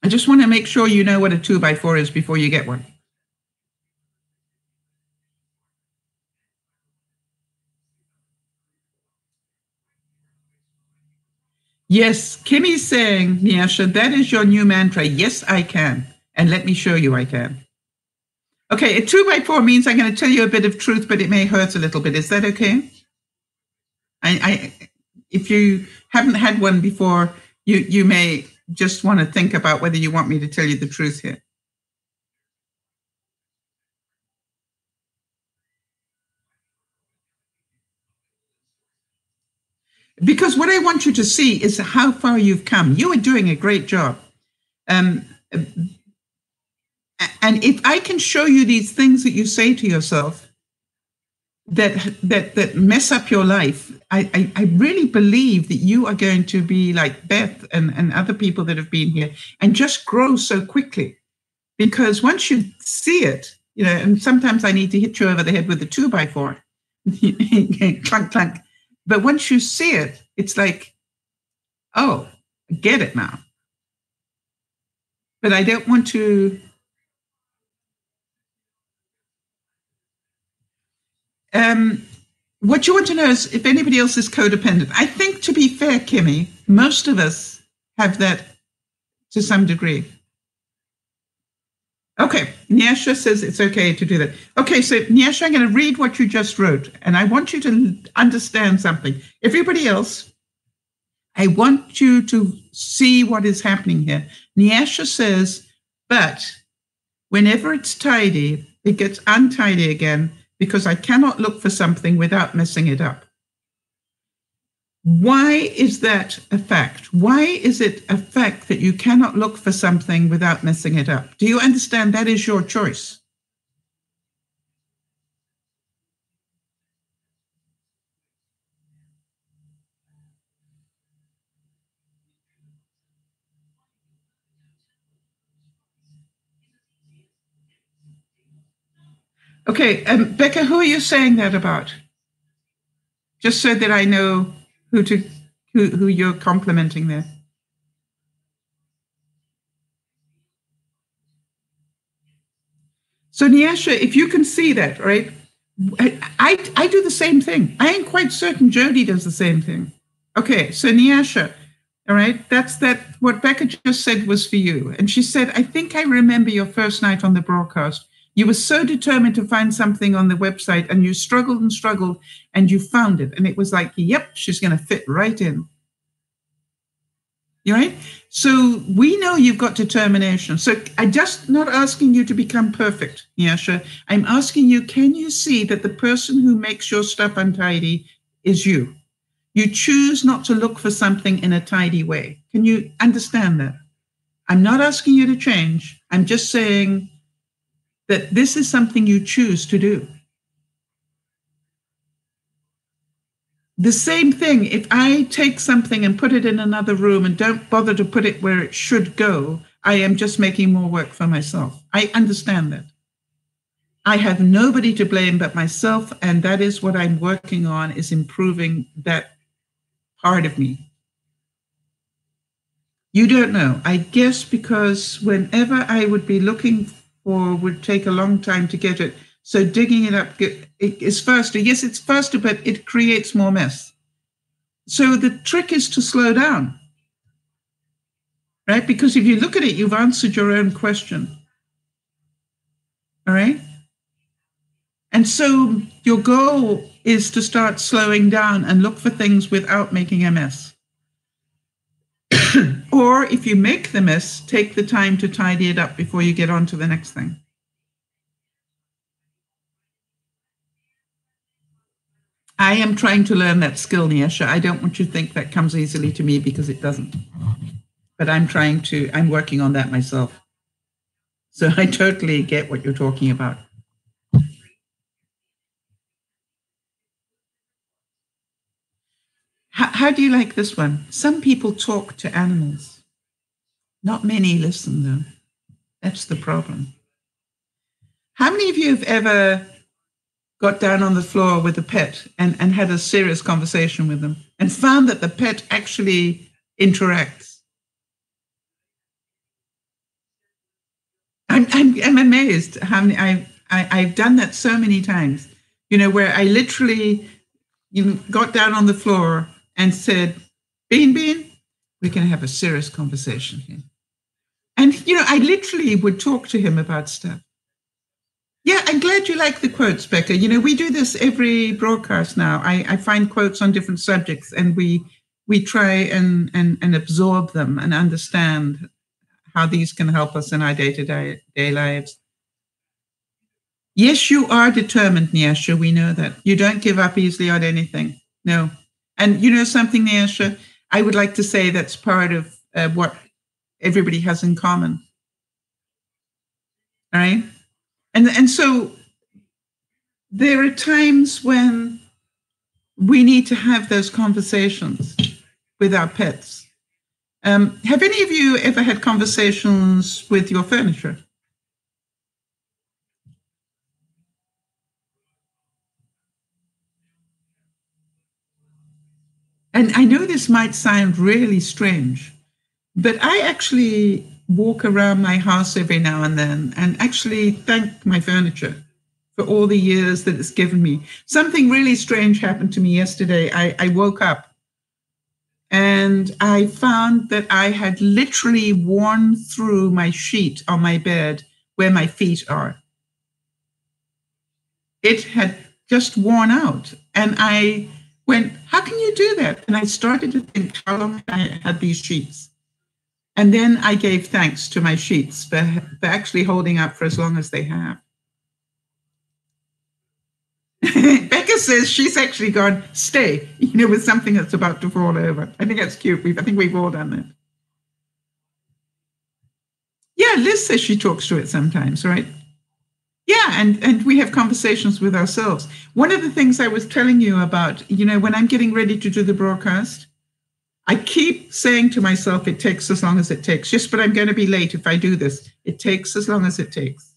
I just want to make sure you know what a 2x4 is before you get one. Yes, Kimmy's saying, Nyasha, that is your new mantra. Yes, I can. And let me show you I can. Okay, a 2x4 means I'm going to tell you a bit of truth, but it may hurt a little bit. Is that okay? If you haven't had one before, you may just want to think about whether you want me to tell you the truth here. Because what I want you to see is how far you've come. You are doing a great job. And if I can show you these things that you say to yourself that mess up your life, I really believe that you are going to be like Beth and other people that have been here and just grow so quickly. Because once you see it, you know, and sometimes I need to hit you over the head with a 2x4, clunk, clunk. But once you see it, it's like, oh, I get it now. But I don't want to. What you want to know is if anybody else is codependent. I think, to be fair, Kimmy, most of us have that to some degree. Okay, Nyasha says it's okay to do that. Okay, so Nyasha, I'm going to read what you just wrote, and I want you to understand something. Everybody else, I want you to see what is happening here. Nyasha says, but Whenever it's tidy, it gets untidy again because I cannot look for something without messing it up. Why is that a fact? Why is it a fact that you cannot look for something without messing it up? Do you understand that is your choice? Okay, Becca, who are you saying that about? Just so that I know who you're complimenting there. So Nyasha, if you can see that, right? I do the same thing. I am quite certain Jody does the same thing. Okay, so Nyasha, all right, that's what Becca just said was for you. And she said, I think I remember your first night on the broadcast. You were so determined to find something on the website and you struggled and struggled and you found it. And it was like, yep, she's going to fit right in. You right? So we know you've got determination. So I'm just not asking you to become perfect, Nyasha. I'm asking you, can you see that the person who makes your stuff untidy is you? You choose not to look for something in a tidy way. Can you understand that? I'm not asking you to change. I'm just saying that this is something you choose to do. The same thing, if I take something and put it in another room and don't bother to put it where it should go, I am just making more work for myself. I understand that. I have nobody to blame but myself, and that is what I'm working on, is improving that part of me. You don't know. I guess because whenever I would be looking for, would take a long time to get it. So digging it up is faster. Yes, it's faster, but it creates more mess. So the trick is to slow down, right? Because if you look at it, you've answered your own question. All right? And so your goal is to start slowing down and look for things without making a mess. Or if you make the mess, take the time to tidy it up before you get on to the next thing. I am trying to learn that skill, Nyasha. I don't want you to think that comes easily to me, because it doesn't. But I'm working on that myself. So I totally get what you're talking about. How do you like this one? Some people talk to animals. Not many listen, though. That's the problem. How many of you have ever got down on the floor with a pet and had a serious conversation with them and found that the pet actually interacts? I'm amazed how many I've done that so many times, where I literally got down on the floor and said, Bean, we're going to have a serious conversation here. And, I literally would talk to him about stuff. Yeah, I'm glad you like the quotes, Becca. We do this every broadcast now. I find quotes on different subjects, and we try and absorb them and understand how these can help us in our day-to-day lives. Yes, you are determined, Nyasha. We know that. You don't give up easily on anything. No. And you know something, Nyasha? I would like to say that's part of what everybody has in common. All right? And so there are times when we need to have those conversations with our pets. Have any of you ever had conversations with your furniture? And I know this might sound really strange, but I actually walk around my house every now and then and actually thank my furniture for all the years that it's given me. Something really strange happened to me yesterday. I woke up and I found that I had literally worn through my sheet on my bed where my feet are. It had just worn out. And I went, how can you do that? And I started to think how long I had these sheets. And then I gave thanks to my sheets for actually holding up for as long as they have. Becca says she's actually gone, stay, with something that's about to fall over. I think that's cute. I think we've all done that. Yeah, Liz says she talks to it sometimes, right? Yeah, and we have conversations with ourselves. One of the things I was telling you about, when I'm getting ready to do the broadcast, I keep saying to myself, it takes as long as it takes. Yes, but I'm going to be late if I do this. It takes as long as it takes.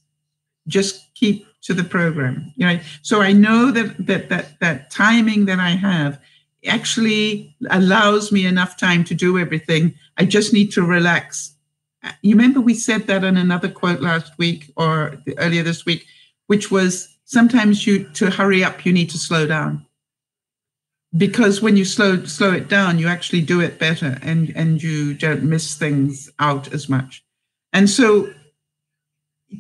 Just keep to the program. So I know that timing that I have actually allows me enough time to do everything. I just need to relax. You remember we said that in another quote last week or earlier this week, which was sometimes to hurry up, you need to slow down. Because when you slow it down, you actually do it better and you don't miss things out as much. And so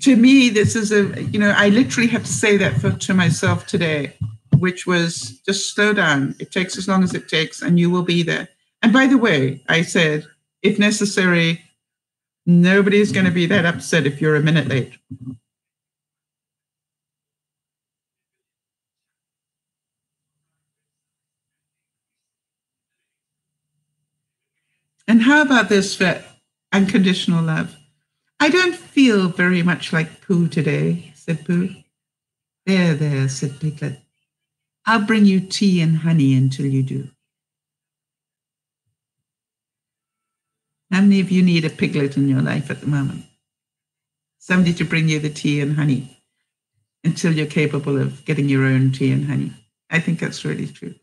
to me, this is I literally had to say that to myself today, which was just slow down. It takes as long as it takes and you will be there. And by the way, I said, if necessary, nobody's going to be that upset if you're a minute late. And how about this for unconditional love? I don't feel very much like Pooh today, said Pooh. There, said Piglet. I'll bring you tea and honey until you do. How many of you need a piglet in your life at the moment? Somebody to bring you the tea and honey until you're capable of getting your own tea and honey. I think that's really true.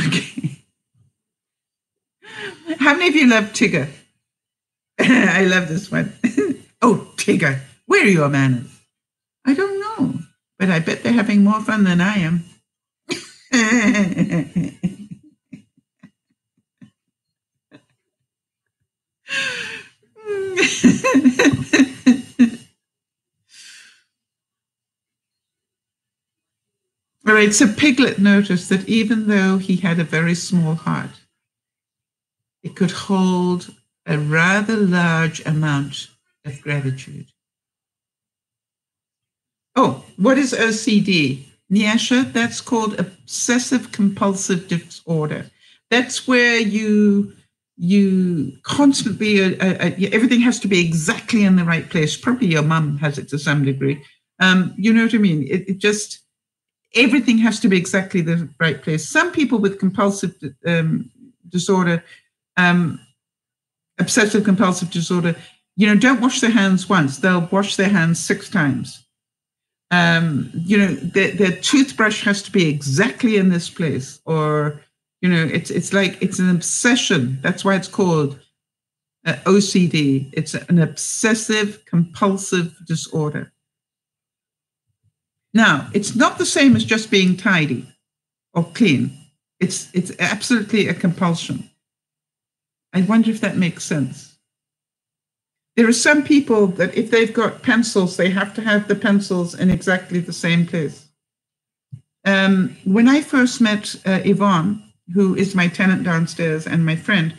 Okay. How many of you love Tigger? I love this one. Oh, Tigger, where are your manners? I don't know, but I bet they're having more fun than I am. All right, so Piglet noticed that even though he had a very small heart, it could hold a rather large amount of gratitude. Oh, what is OCD? Nyasha, that's called obsessive compulsive disorder. That's where you constantly, everything has to be exactly in the right place. Probably your mum has it to some degree. You know what I mean? It just, everything has to be exactly the right place. Some people with compulsive disorder, obsessive compulsive disorder, don't wash their hands once. They'll wash their hands 6 times. Their toothbrush has to be exactly in this place, or it's like it's an obsession. That's why it's called OCD. It's an obsessive compulsive disorder. Now, it's not the same as just being tidy or clean. It's absolutely a compulsion. I wonder if that makes sense. There are some people that if they've got pencils, they have to have the pencils in exactly the same place. When I first met Yvonne, who is my tenant downstairs and my friend,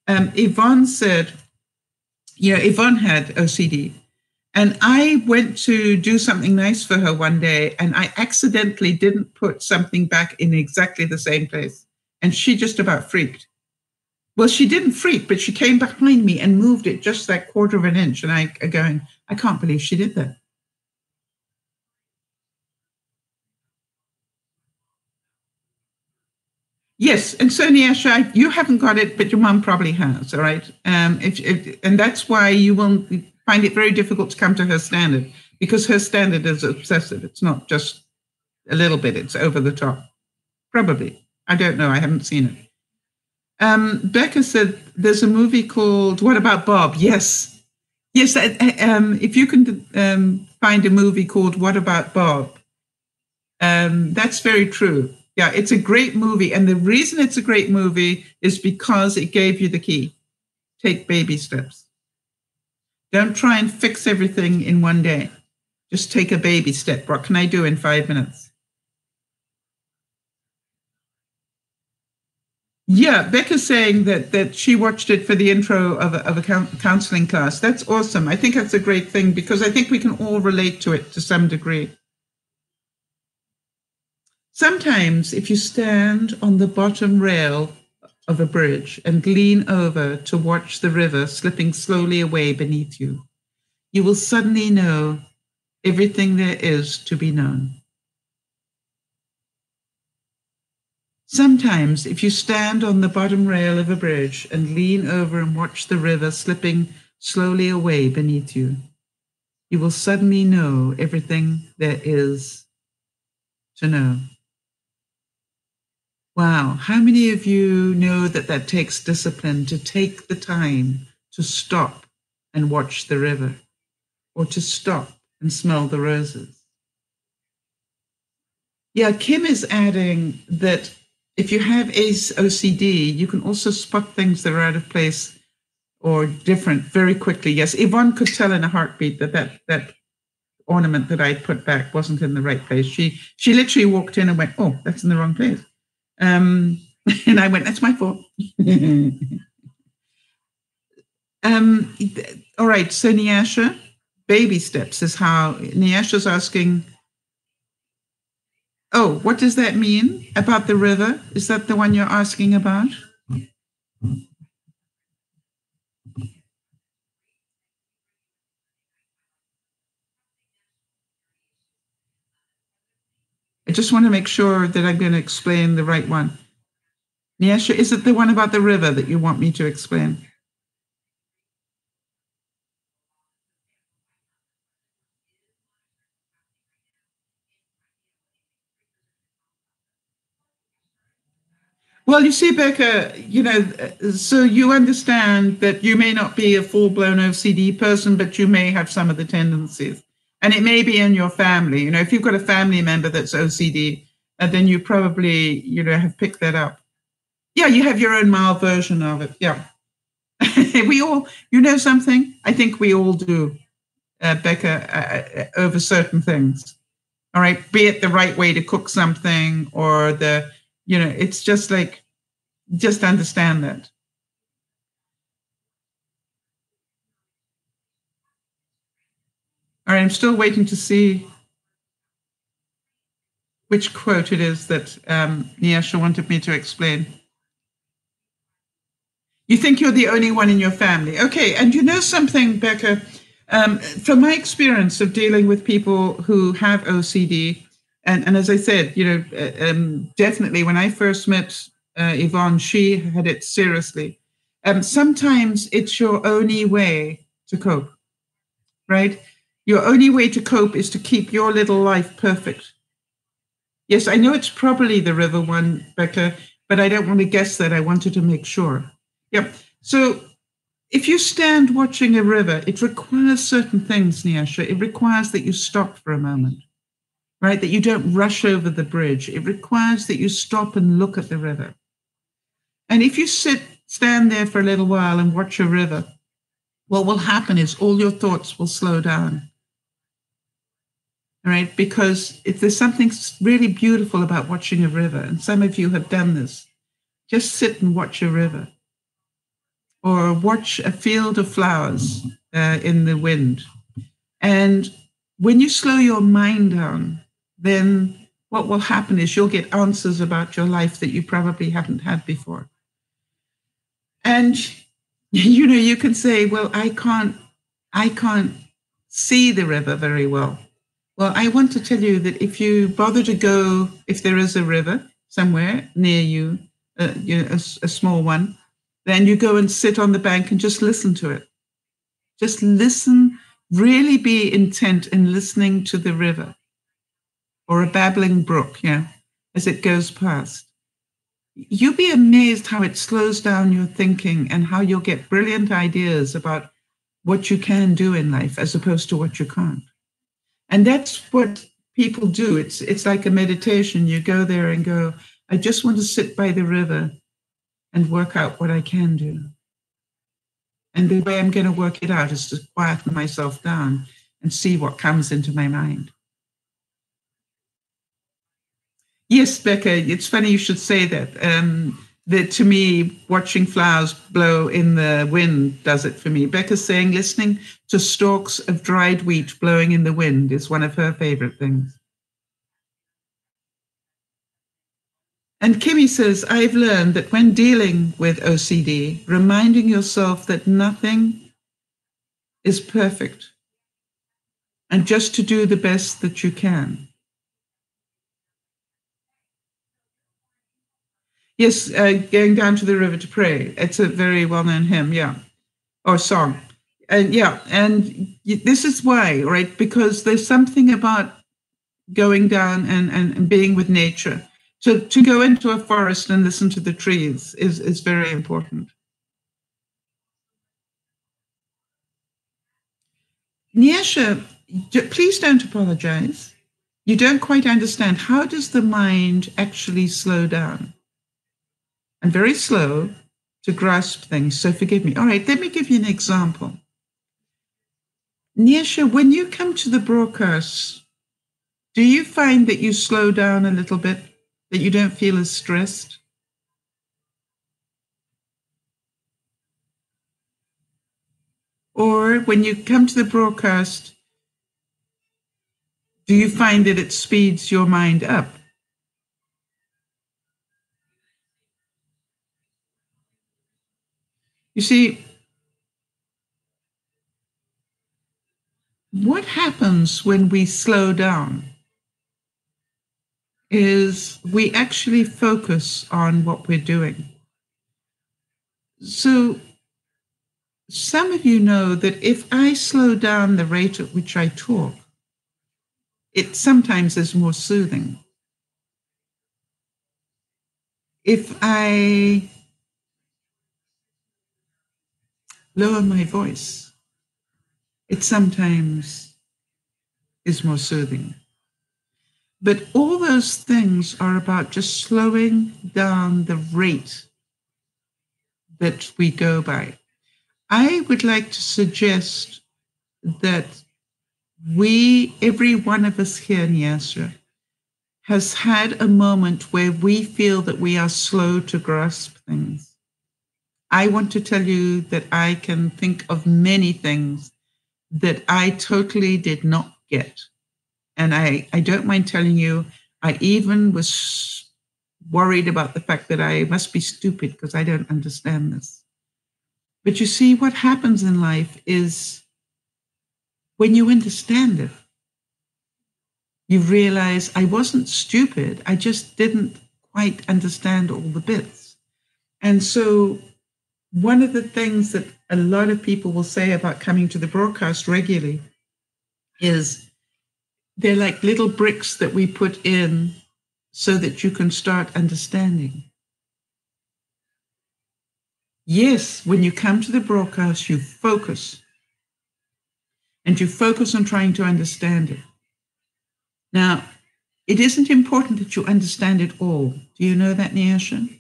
Yvonne said, Yvonne had OCD. And I went to do something nice for her one day, and I accidentally didn't put something back in exactly the same place. And she just about freaked. Well, she didn't freak, but she came behind me and moved it just that 1/4 of an inch. And I can't believe she did that. Yes, and so Nyasha, you haven't got it, but your mum probably has, all right? And that's why you will find it very difficult to come to her standard, because her standard is obsessive. It's not just a little bit, it's over the top. Probably. I don't know, I haven't seen it. Becca said there's a movie called What About Bob? Yes. Yes, if you can find a movie called What About Bob, that's very true. Yeah, it's a great movie. And the reason it's a great movie is because it gave you the key. Take baby steps. Don't try and fix everything in one day. Just take a baby step. What can I do in 5 minutes? Yeah, Becca's saying that she watched it for the intro of a counseling class. That's awesome. I think that's a great thing because I think we can all relate to it to some degree. Sometimes if you stand on the bottom rail of a bridge and lean over to watch the river slipping slowly away beneath you, you will suddenly know everything there is to be known. Sometimes, if you stand on the bottom rail of a bridge and lean over and watch the river slipping slowly away beneath you, you will suddenly know everything there is to know. Wow, how many of you know that that takes discipline to take the time to stop and watch the river, or to stop and smell the roses? Yeah, Kim is adding that if you have OCD, you can also spot things that are out of place or different very quickly. Yes, Yvonne could tell in a heartbeat that ornament that I put back wasn't in the right place. She literally walked in and went, "Oh, that's in the wrong place." And I went, "That's my fault." All right, so Nyasha, baby steps is how Nyasha's asking, oh, what does that mean about the river? Is that the one you're asking about? I just want to make sure that I'm going to explain the right one. Nyasha, is it the one about the river that you want me to explain? Well, you see, Becca, so you understand that you may not be a full-blown OCD person, but you may have some of the tendencies. And it may be in your family. If you've got a family member that's OCD, then you probably, have picked that up. Yeah, you have your own mild version of it. Yeah. We all, something? I think we all do, Becca, over certain things. All right, be it the right way to cook something or it's just like, just understand that. All right, I'm still waiting to see which quote it is that Nyasha wanted me to explain. You think you're the only one in your family. Okay, and you know something, Becca? From my experience of dealing with people who have OCD, and as I said, definitely when I first met Yvonne, she had it seriously. Sometimes it's your only way to cope, right? Your only way to cope is to keep your little life perfect. Yes, I know it's probably the river one, Becca, but I don't want to guess that. I wanted to make sure. Yep. So if you stand watching a river, it requires certain things, Nyasha. It requires that you stop for a moment, right? That you don't rush over the bridge. It requires that you stop and look at the river. And if you stand there for a little while and watch a river, what will happen is all your thoughts will slow down. All right, because if there's something really beautiful about watching a river, and some of you have done this, just sit and watch a river. Or watch a field of flowers in the wind. And when you slow your mind down, then what will happen is you'll get answers about your life that you probably haven't had before. And, you can say, well, I can't see the river very well. Well, I want to tell you that if you bother to go, if there is a river somewhere near you, a small one, then you go and sit on the bank and just listen to it. Just listen, really be intent in listening to the river or a babbling brook, as it goes past. You'll be amazed how it slows down your thinking and how you'll get brilliant ideas about what you can do in life as opposed to what you can't. And that's what people do. It's like a meditation. You go there and go, I just want to sit by the river and work out what I can do. And the way I'm going to work it out is to quieten myself down and see what comes into my mind. Yes, Becca, it's funny you should say that. To me, watching flowers blow in the wind does it for me. Becca's saying listening to stalks of dried wheat blowing in the wind is one of her favorite things. And Kimmy says, I've learned that when dealing with OCD, reminding yourself that nothing is perfect and just to do the best that you can. Yes, going down to the river to pray. It's a very well-known hymn, yeah, or song. And yeah, and this is why, right? Because there's something about going down and being with nature. So to go into a forest and listen to the trees is very important. Nyesha, please don't apologize. You don't quite understand. How does the mind actually slow down? I'm very slow to grasp things, so forgive me. All right, let me give you an example. Nyesha, when you come to the broadcast, do you find that you slow down a little bit, that you don't feel as stressed? Or when you come to the broadcast, do you find that it speeds your mind up? You see, what happens when we slow down is we actually focus on what we're doing. So some of you know that if I slow down the rate at which I talk, it sometimes is more soothing. If I lower my voice, it sometimes is more soothing. But all those things are about just slowing down the rate that we go by. I would like to suggest that every one of us here in Yasra, has had a moment where we feel that we are slow to grasp things. I want to tell you that I can think of many things that I totally did not get. And I don't mind telling you, I even was worried about the fact that I must be stupid because I don't understand this. But you see, what happens in life is when you understand it, you realize I wasn't stupid. I just didn't quite understand all the bits. And so one of the things that a lot of people will say about coming to the broadcast regularly is they're like little bricks that we put in so that you can start understanding. Yes, when you come to the broadcast, you focus. And you focus on trying to understand it. Now, it isn't important that you understand it all. Do you know that, Nyasha?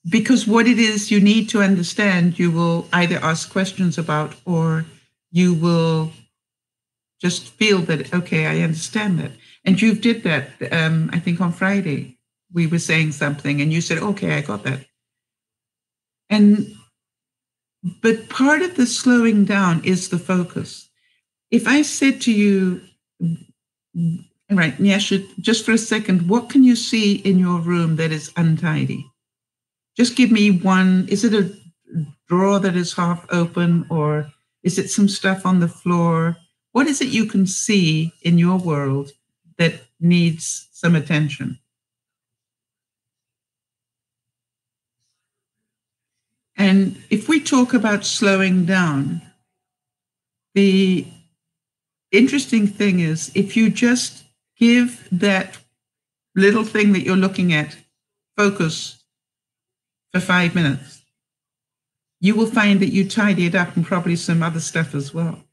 Because what it is you need to understand, you will either ask questions about or you will just feel that, okay, I understand that. And you did that, I think on Friday, we were saying something and you said, okay, I got that. But part of the slowing down is the focus. If I said to you, right, Nyasha, just for a second, what can you see in your room that is untidy? Just give me one. Is it a drawer that is half open or is it some stuff on the floor? What is it you can see in your world that needs some attention? And if we talk about slowing down, the interesting thing is if you just give that little thing that you're looking at focus for 5 minutes, you will find that you tidy it up and probably some other stuff as well.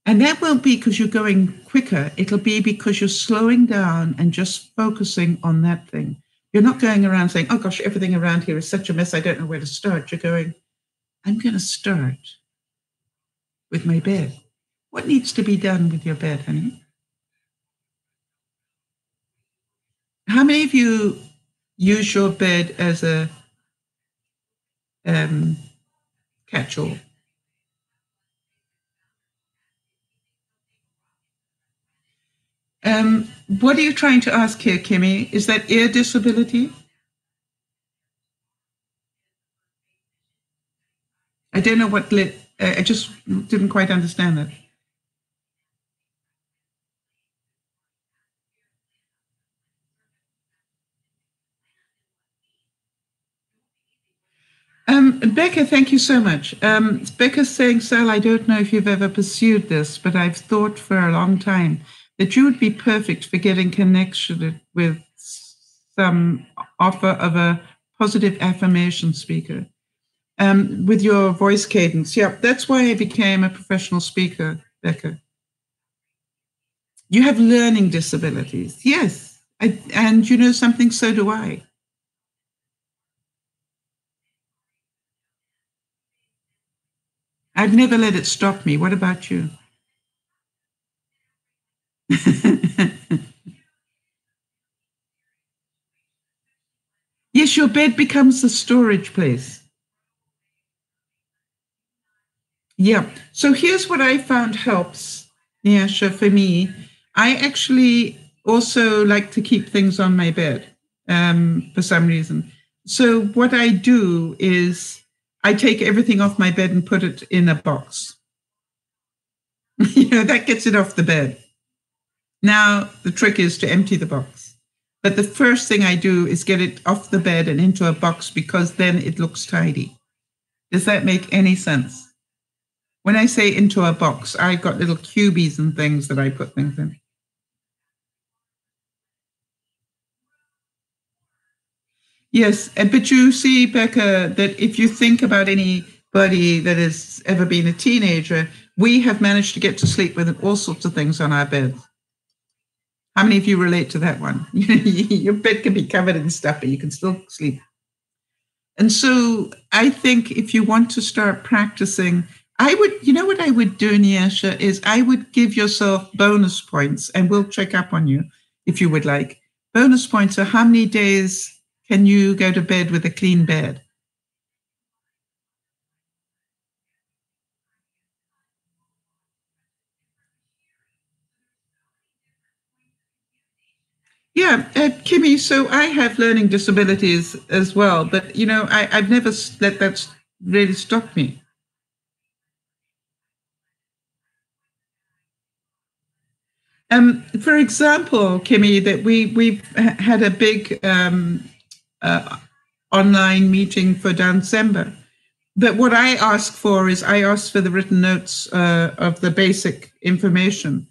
And that won't be because you're going quicker. It'll be because you're slowing down and just focusing on that thing. You're not going around saying, oh gosh, everything around here is such a mess, I don't know where to start. You're going, I'm going to start with my bed. What needs to be done with your bed, honey? How many of you use your bed as a catch-all? What are you trying to ask here, Kimmy? Is that ear disability? I don't know what I just didn't quite understand that. Becca, thank you so much. Becca's saying, Sal, I don't know if you've ever pursued this, but I've thought for a long time that you would be perfect for getting connected with some offer of a positive affirmation speaker. With your voice cadence. Yeah, that's why I became a professional speaker, Becca. You have learning disabilities. Yes. And you know something, so do I. I've never let it stop me. What about you? Yes, your bed becomes the storage place. Yeah. So here's what I found helps, Nyasha, for me. I actually also like to keep things on my bed for some reason. So what I do is I take everything off my bed and put it in a box. That gets it off the bed. Now, the trick is to empty the box. But the first thing I do is get it off the bed and into a box because then it looks tidy. Does that make any sense? When I say into a box, I've got little cubies and things that I put things in. Yes, but you see, Becca, that if you think about anybody that has ever been a teenager, we have managed to get to sleep with all sorts of things on our beds. How many of you relate to that one? Your bed can be covered in stuff, but you can still sleep. And so I think if you want to start practicing, what I would do, Nyasha, is I would give yourself bonus points, and we'll check up on you if you would like. Bonus points are how many days can you go to bed with a clean bed? Yeah, Kimmy, so I have learning disabilities as well, but, I've never let that really stop me. For example, Kimmy, that we've had a big online meeting for December. But what I ask for is I ask for the written notes of the basic information,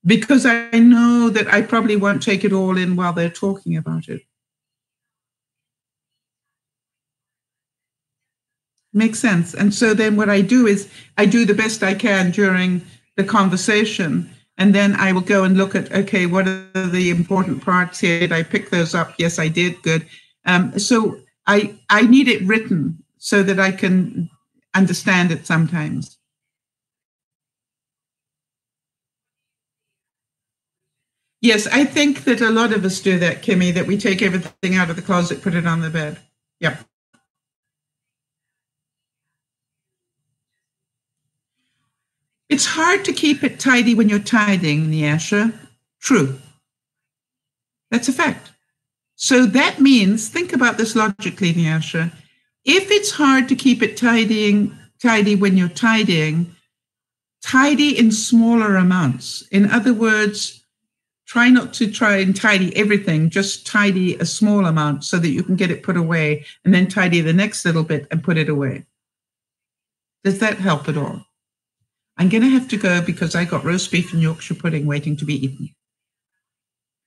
because I know that I probably won't take it all in while they're talking about it. Makes sense. And so then what I do is I do the best I can during the conversation. And then I will go and look at, okay, what are the important parts here? Did I pick those up? Yes, I did. Good. So I need it written so that I can understand it sometimes. Yes, I think that a lot of us do that, Kimmy, that we take everything out of the closet, put it on the bed. Yep. It's hard to keep it tidy when you're tidying, Nyasha. True. That's a fact. So that means, think about this logically, Nyasha. If it's hard to keep it tidy when you're tidying, tidy in smaller amounts. In other words, try not to try and tidy everything, just tidy a small amount so that you can get it put away, and then tidy the next little bit and put it away. Does that help at all? I'm going to have to go because I got roast beef and Yorkshire pudding waiting to be eaten.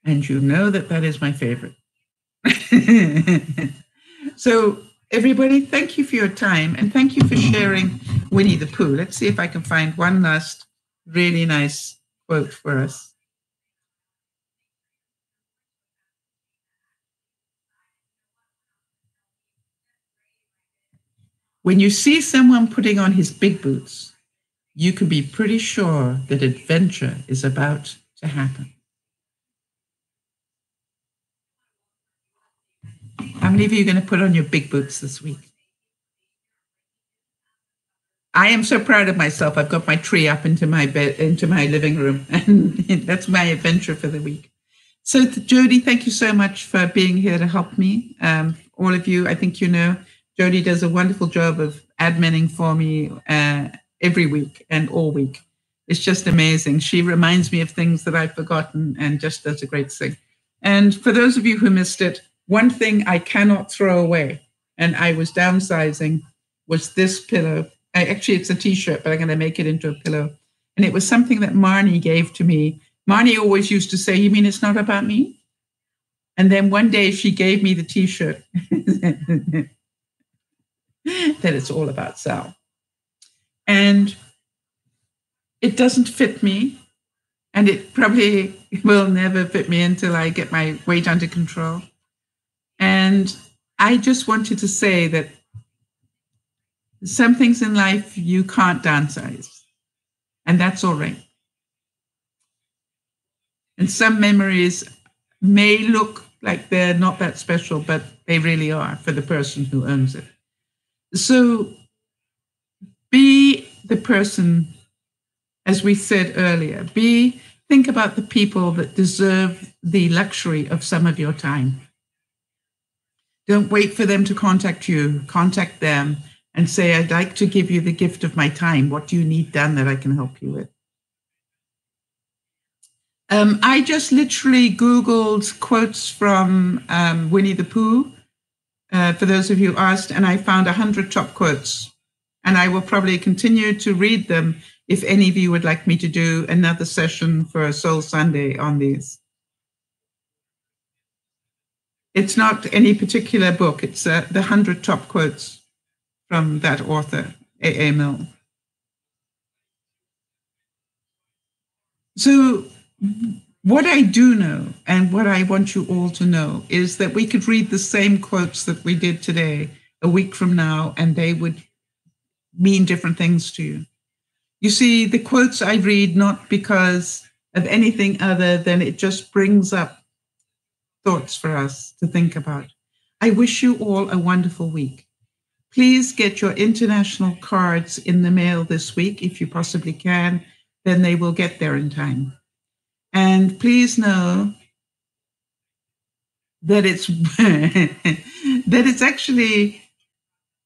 And you know that is my favorite. So everybody, thank you for your time, and thank you for sharing Winnie the Pooh. Let's see if I can find one last really nice quote for us. When you see someone putting on his big boots, you can be pretty sure that adventure is about to happen. How many of you are going to put on your big boots this week? I am so proud of myself. I've got my tree up into my bed, into my living room, and that's my adventure for the week. So, Jody, thank you so much for being here to help me. All of you, I think you know, Jody does a wonderful job of adminning for me every week and all week. It's just amazing. She reminds me of things that I've forgotten and just does a great thing. And for those of you who missed it, one thing I cannot throw away, and I was downsizing, was this pillow. Actually, it's a T-shirt, but I'm going to make it into a pillow. And it was something that Marnie gave to me. Marnie always used to say, "You mean it's not about me?" And then one day she gave me the T-shirt that it's all about Sal. And it doesn't fit me. And it probably will never fit me until I get my weight under control. And I just wanted to say that some things in life you can't downsize, and that's all right. And some memories may look like they're not that special, but they really are for the person who owns it. So be the person, as we said earlier, think about the people that deserve the luxury of some of your time. Don't wait for them to contact you. Contact them and say, "I'd like to give you the gift of my time. What do you need done that I can help you with?" I just literally Googled quotes from Winnie the Pooh, for those of you who asked, and I found 100 top quotes. And I will probably continue to read them if any of you would like me to do another session for a Soul Sunday on these. It's not any particular book. It's the 100 top quotes from that author, A.A. Milne. So what I do know, and what I want you all to know, is that we could read the same quotes that we did today a week from now, and they would mean different things to you. You see, the quotes I read not because of anything other than it just brings up thoughts for us to think about. I wish you all a wonderful week. Please get your international cards in the mail this week if you possibly can, then they will get there in time. And please know that it's that it's actually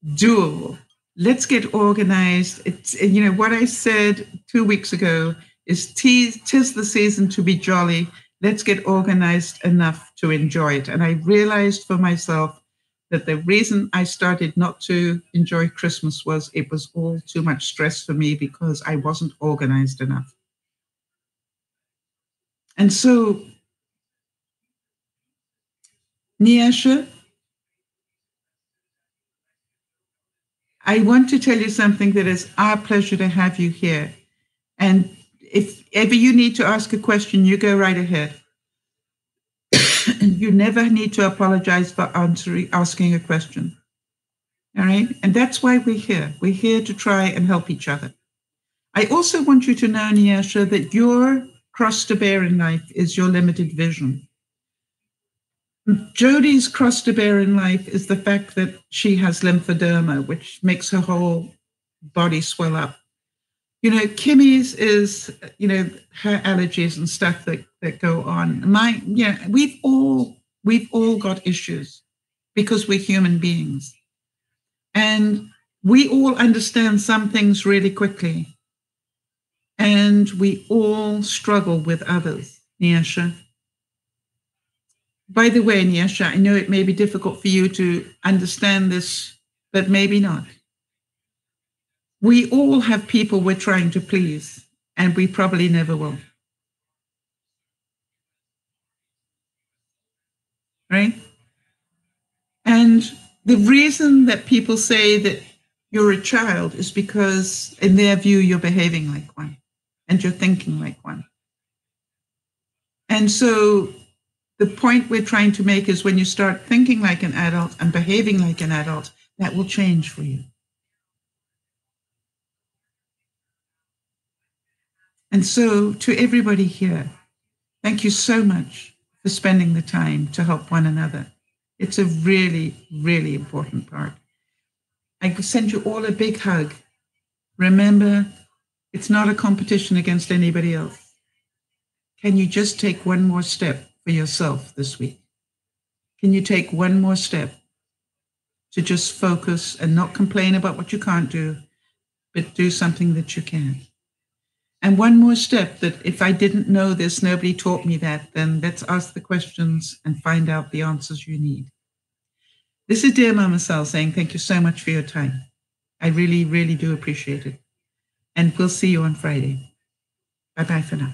doable. Let's get organized. It's, you know, what I said 2 weeks ago is tis the season to be jolly. Let's get organized enough to enjoy it. And I realized for myself that the reason I started not to enjoy Christmas was it was all too much stress for me because I wasn't organized enough. And so, Niasha, I want to tell you something that is our pleasure to have you here. And if ever you need to ask a question, you go right ahead. And you never need to apologize for asking a question. All right? And that's why we're here. We're here to try and help each other. I also want you to know, Niasha, that your cross to bear in life is your limited vision. Jody's cross to bear in life is the fact that she has lymphedema, which makes her whole body swell up. You know, Kimmy's is, you know, her allergies and stuff that go on. We've all got issues because we're human beings. And we all understand some things really quickly. And we all struggle with others, Niasha. By the way, Niasha, I know it may be difficult for you to understand this, but maybe not. We all have people we're trying to please, and we probably never will. Right? And the reason that people say that you're a child is because, in their view, you're behaving like one, and you're thinking like one. And so the point we're trying to make is when you start thinking like an adult and behaving like an adult, that will change for you. And so to everybody here, thank you so much for spending the time to help one another. It's a really, really important part. I send you all a big hug. Remember, it's not a competition against anybody else. Can you just take one more step for yourself this week? Can you take one more step to just focus and not complain about what you can't do, but do something that you can? And one more step, that if I didn't know this, nobody taught me that, then let's ask the questions and find out the answers you need. This is Dear Mama Sal saying thank you so much for your time. I really, really do appreciate it. And we'll see you on Friday. Bye-bye for now.